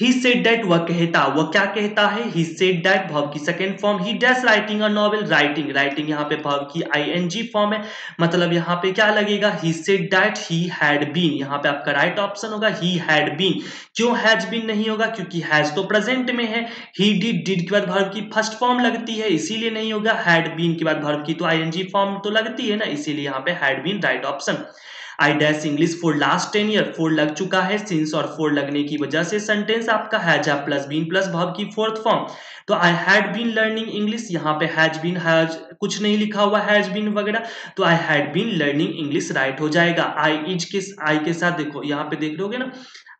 A: ही सेड दैट, वह कहता, वह क्या कहता है? ही सेड दैट वर्ब की second form. He dash writing a novel, writing, writing यहाँ पे वर्ब की आईएनजी फॉर्म है, मतलब यहाँ पे क्या लगेगा? He said that he had been, यहाँ पे आपका राइट ऑप्शन होगा ही हैड बीन। क्यों हैज बीन नहीं होगा? क्योंकि हैज तो प्रेजेंट में है। ही डिड, डिड के बाद वर्ब की फर्स्ट फॉर्म लगती है, इसीलिए नहीं होगा। हैड बीन के बाद वर्ब की तो आईएनजी फॉर्म तो लगती है ना, इसीलिए यहाँ पे had been right option. I dash English for last 10 year, for लग चुका है, सिंस और फोर लगने की वजह से सेंटेंस आपका has plus been plus verb की फोर्थ फॉर्म। तो I had been learning English, यहाँ पे हैज बीन, हैज कुछ नहीं लिखा हुआ हैज बीन वगैरह, तो I had been learning English right हो जाएगा। आई के साथ देखो, यहाँ पे देख लोगे ना,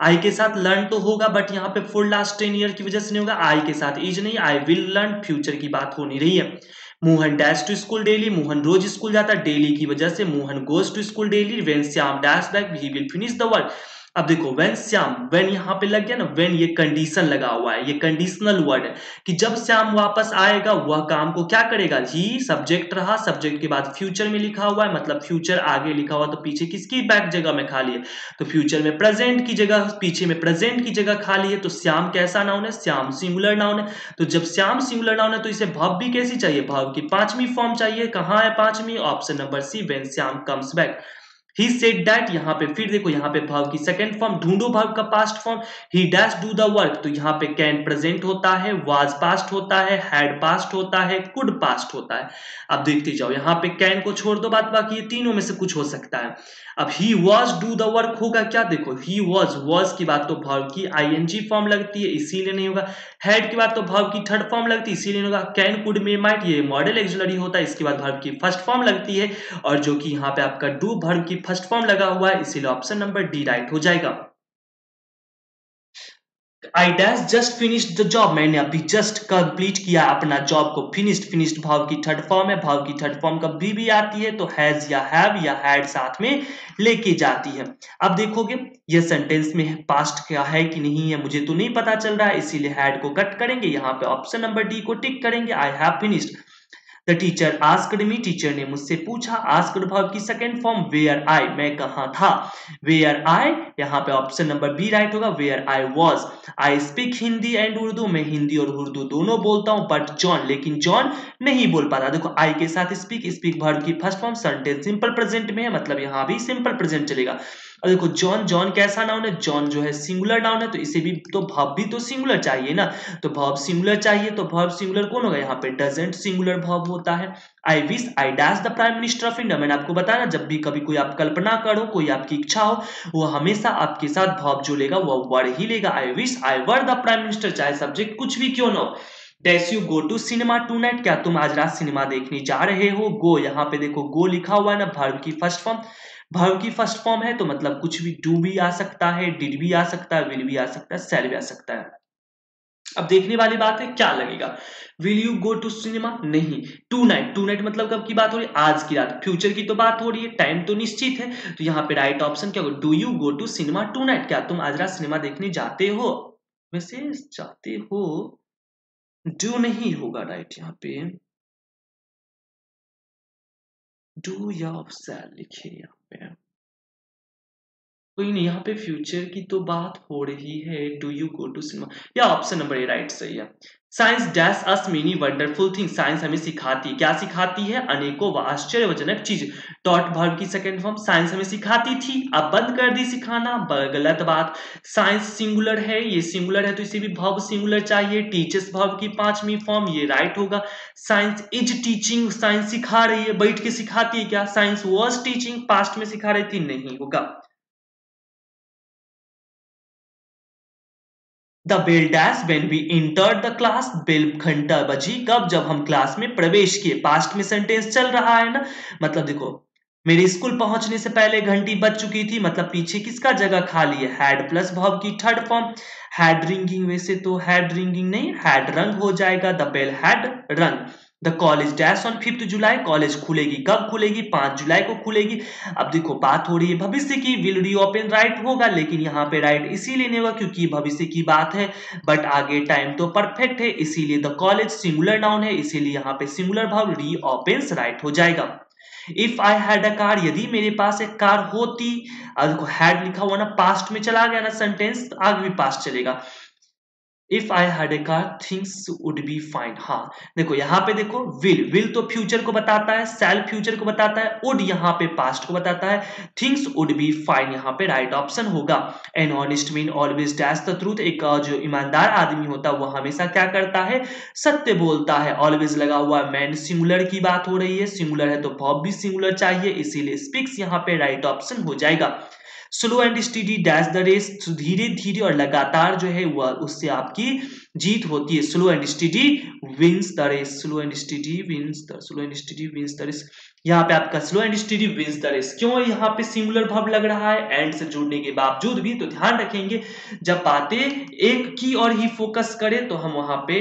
A: आई के साथ लर्न तो होगा, बट यहाँ पे फॉर लास्ट 10 ईयर की वजह से नहीं होगा। आई के साथ इज नहीं, आई विल लर्न, फ्यूचर की बात हो नहीं रही है। Mohan dash to school daily, Mohan रोज स्कूल जाता है, डेली की वजह से Mohan goes to school daily. When Shyam dash back, he will finish the work. अब देखो व्हेन श्याम, व्हेन यहाँ पे लग गया ना, व्हेन ये कंडीशन लगा हुआ है, ये कंडीशनल वर्ड है कि जब श्याम वापस आएगा वह काम को क्या करेगा। ही सब्जेक्ट रहा, सब्जेक्ट के बाद फ्यूचर में लिखा हुआ है, मतलब फ्यूचर आगे लिखा हुआ, तो पीछे किसकी बैक जगह में खाली है, तो फ्यूचर में प्रेजेंट की जगह, पीछे में प्रेजेंट की जगह खाली है। तो श्याम कैसा नाउन है? श्याम सिंगुलर नाउन है। तो जब श्याम सिंगुलर नाउन है तो इसे वर्ब भी कैसी चाहिए? वर्ब की पांचवी फॉर्म चाहिए। कहां है पांचवी? Option number C, when Shyam comes back. He said that, यहाँ पे फिर देखो, यहाँ पे वर्ब की सेकंड फॉर्म, ढूंढो वर्ब का past form. He dash do the work, तो यहाँ पे कैन प्रेजेंट होता है, वाज पास्ट होता है, हैड पास्ट होता है, कुड पास्ट होता है। अब देखते जाओ, यहाँ पे कैन को छोड़ दो, बात बाकी ये तीनों में से कुछ हो सकता है। अब he was do the work होगा क्या? देखो ही वॉज की बात तो वर्ब की आईएनजी फॉर्म लगती है, इसीलिए नहीं होगा। हैड की बात तो वर्ब की थर्ड फॉर्म लगती है, इसीलिए नहीं होगा। कैन कुड मे माइट, ये मॉडल एक्सुलरी होता है, इसके बाद वर्ब की फर्स्ट फॉर्म लगती है, और जो कि यहाँ पे आपका डू वर्ब की फर्स्ट फॉर्म लगा हुआ है, इसीलिए ऑप्शन नंबर डी राइट हो जाएगा। I dash just finished the job, मैंने अभी जस्ट कंप्लीट किया अपना जॉब को। फिनिश्ड, फिनिश्ड भाव की थर्ड फॉर्म है, भाव की थर्ड फॉर्म कभी भी आती है तो हैज या हैव या हैड साथ में लेके जाती है। अब देखोगे ये सेंटेंस में पास्ट क्या है कि नहीं है मुझे तो नहीं पता चल रहा है, इसीलिए हैड को कट करेंगे, यहाँ पे ऑप्शन नंबर डी को टिक करेंगे। I have finished the teacher asked me, teacher ने मुझसे पूछा। आस्क्ड वर्ब की सेकंड फॉर्म वेयर आई, मैं कहां था। वेयर आई, यहाँ पे ऑप्शन नंबर बी राइट होगा, where I was. I speak Hindi and Urdu, मैं हिंदी और उर्दू दोनों बोलता हूं, बट जॉन, लेकिन जॉन नहीं बोल पाता। देखो आई के साथ स्पीक, स्पीक वर्ब की first form, sentence simple present में है, मतलब यहाँ भी सिंपल प्रेजेंट चलेगा। और देखो जॉन, जॉन कैसा नाउन है, जॉन जो है सिंगुलर नाउन है, तो इसे भी तो वर्ब भी तो सिंगुलर चाहिए ना, तो वर्ब सिंगुलर चाहिए, तो वर्ब सिंगुलर कौन होगा, यहाँ पे डजंट सिंगुलर वर्ब होता है। आई wish I dash the prime minister of India, मैंने आपको बताया ना, जब भी कभी कोई आप कल्पना करो, कोई आपकी इच्छा हो, वो हमेशा आपके साथ वर्ब जो लेगा वो वर्ड ही लेगा। I wish I were the prime minister, चाहे सब्जेक्ट कुछ भी क्यों ना हो। Dash you go to cinema tonight, क्या तुम आज रात सिनेमा देखने जा रहे हो। गो, यहाँ पे देखो गो लिखा हुआ है ना, वर्ब की फर्स्ट फॉर्म, वर्ब की फर्स्ट फॉर्म है तो मतलब कुछ भी, डू भी आ सकता है, डिड भी आ सकता है, विल भी आ सकता है, शैल भी आ सकता है। अब देखने वाली बात है क्या लगेगा, will you go to cinema, नहीं। टू नाइट, टू नाइट मतलब कब की बात हो रही है, आज की रात, फ्यूचर की तो बात हो रही है, टाइम तो निश्चित है, तो यहाँ पे राइट ऑप्शन क्या होगा, do you go to cinema tonight, क्या तुम आज रात सिनेमा देखने जाते हो। वैसे जाते हो, डू नहीं होगा राइट यहाँ पे, डू या शैल लिखे यहाँ पे, कोई नहीं, यहाँ पे फ्यूचर की तो बात हो रही है, do you go to cinema, या ऑप्शन नंबर ए राइट सही है। Science dash us many wonderful thing, science हमें सिखाती है, क्या सिखाती है, अनेकों व आश्चर्यजनक चीज। टॉट वर्ब की सेकंड फॉर्म, साइंस हमें सिखाती थी, अब बंद कर दी सिखाना, गलत बात। साइंस सिंगुलर है, ये सिंगुलर है तो इसे भी वर्ब सिंगुलर चाहिए। टीचर्स वर्ब की पांचवी फॉर्म, ये राइट होगा। साइंस इज टीचिंग, साइंस सिखा रही है, बैठ के सिखाती है क्या, साइंस वॉज टीचिंग, पास्ट में सिखा रही थी, नहीं होगा। The bell dash when we entered the class, bell घंटा बजी कब, जब हम क्लास में प्रवेश किए, पास्ट में सेंटेंस चल रहा है ना, मतलब देखो मेरे स्कूल पहुंचने से पहले घंटी बज चुकी थी, मतलब पीछे किसका जगह खाली है, हैड प्लस वर्ब की थर्ड फॉर्म, हैड रिंगिंग, वैसे तो हैड रिंगिंग नहीं, हैड रंग हो जाएगा, द बेल हैड रंग। The college dash on 5 July, college खुलेगी कब खुलेगी, 5 जुलाई को खुलेगी। अब देखो बात हो रही है भविष्य की, विल रीओपन राइट होगा, लेकिन यहाँ पे राइट इसीलिए नहीं होगा क्योंकि भविष्य की बात है, बट आगे टाइम तो परफेक्ट है, इसीलिए द कॉलेज सिंगुलर नाउन है, इसीलिए यहाँ पे सिंगुलर भाव रीओपन्स राइट हो जाएगा। If I had a car, यदि मेरे पास एक कार होती, देखो हैड लिखा हुआ ना, पास्ट में चला गया ना सेंटेंस, आगे भी पास्ट चलेगा। If I had a car things would be fine, हाँ देखो यहाँ पे देखो, विल तो फ्यूचर को बताता है, शैल फ्यूचर को बताता है, वुड यहाँ पे पास्ट को बताता है, थिंग्स वुड बी फाइन यहाँ पे राइट ऑप्शन होगा। An honest man always dash the truth, एक जो ईमानदार आदमी होता है वो हमेशा क्या करता है, सत्य बोलता है। ऑलवेज लगा हुआ है, मैन सिंगुलर की बात हो रही है, सिंगुलर है तो वर्ब भी सिंगुलर चाहिए, इसीलिए स्पीक्स यहाँ पे राइट ऑप्शन हो जाएगा। Slow and steady dash the race, धीरे धीरे और लगातार जो है वह उससे आपकी जीत होती है। Slow and steady wins the race, slow and steady wins the, slow and steady wins the race, यहाँ पे आपका slow and steady wins the race, क्यों यहाँ पे सिंगुलर वर्ब लग रहा है एंड से जुड़ने के बावजूद भी, तो ध्यान रखेंगे जब बातें एक की और ही फोकस करें तो हम वहां पे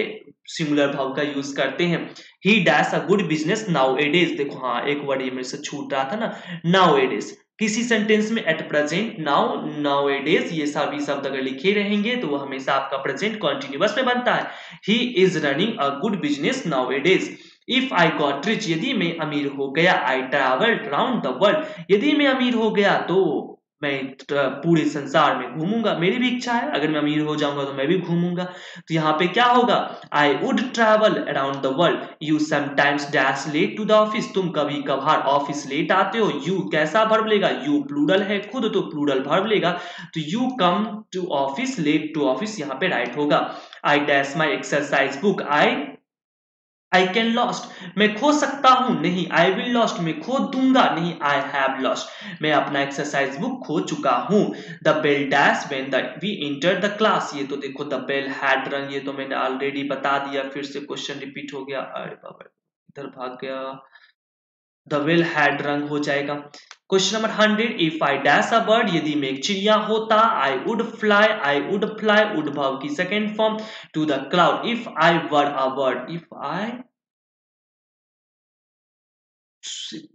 A: सिंगुलर वर्ब का यूज करते हैं। ही dash a good business now A days, देखो हाँ एक वर्ड ये मेरे से छूट रहा था ना, नाउ ए डेज, किसी सेंटेंस में at present, now, now A days, ये सभी शब्द अगर लिखे रहेंगे तो वो हमेशा आपका प्रेजेंट कॉन्टिन्यूअस में बनता है। He is running a good business now A days. If I got rich, यदि मैं अमीर हो गया, I travel round the world, यदि मैं अमीर हो गया तो मैं पूरे संसार में घूमूंगा, मेरी भी इच्छा है, अगर मैं अमीर हो जाऊंगा तो मैं भी घूमूंगा, तो यहाँ पे क्या होगा, I would travel around the world. You sometimes dash late to the office, तुम कभी कभार ऑफिस लेट आते हो। यू कैसा वर्ब लेगा, यू प्लूरल है खुद तो प्लूरल वर्ब लेगा, तो you come to office, late to office यहाँ पे राइट होगा। I dash my exercise book, I can lost, मैं खो सकता हूं, नहीं। आई विल लॉस्ट, मैं खो दूंगा, नहीं। आई हैव लॉस्ट, मैं अपना एक्सरसाइज बुक खो चुका हूं। The bell dash when we enter the class, ये तो देखो द बेल हैड रंग, ये तो मैंने ऑलरेडी बता दिया, फिर से क्वेश्चन रिपीट हो गया, अरे बाबा इधर भाग गया, द बेल हैड रंग हो जाएगा। Question number 100, if I dash a bird, यदि मैं एक चिड़िया होता, I would fly, I would fly, would verb की second form, to the cloud. If I were a bird, if I,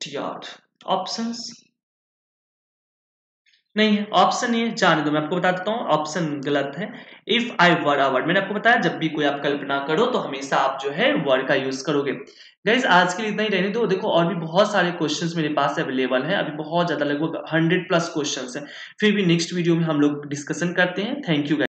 A: यार ऑप्शंस नहीं है, ऑप्शन नहीं है, जाने दो, मैं आपको बता देता हूँ ऑप्शन गलत है। If I were a word, मैंने आपको बताया जब भी कोई आप कल्पना करो तो हमेशा आप जो है वर्ड का यूज करोगे। गाइस आज के लिए इतना ही रहने दो, देखो और भी बहुत सारे क्वेश्चंस मेरे पास अवेलेबल है, अभी बहुत ज्यादा लगभग 100+ क्वेश्चंस है, फिर भी नेक्स्ट वीडियो में हम लोग डिस्कशन करते हैं। Thank you.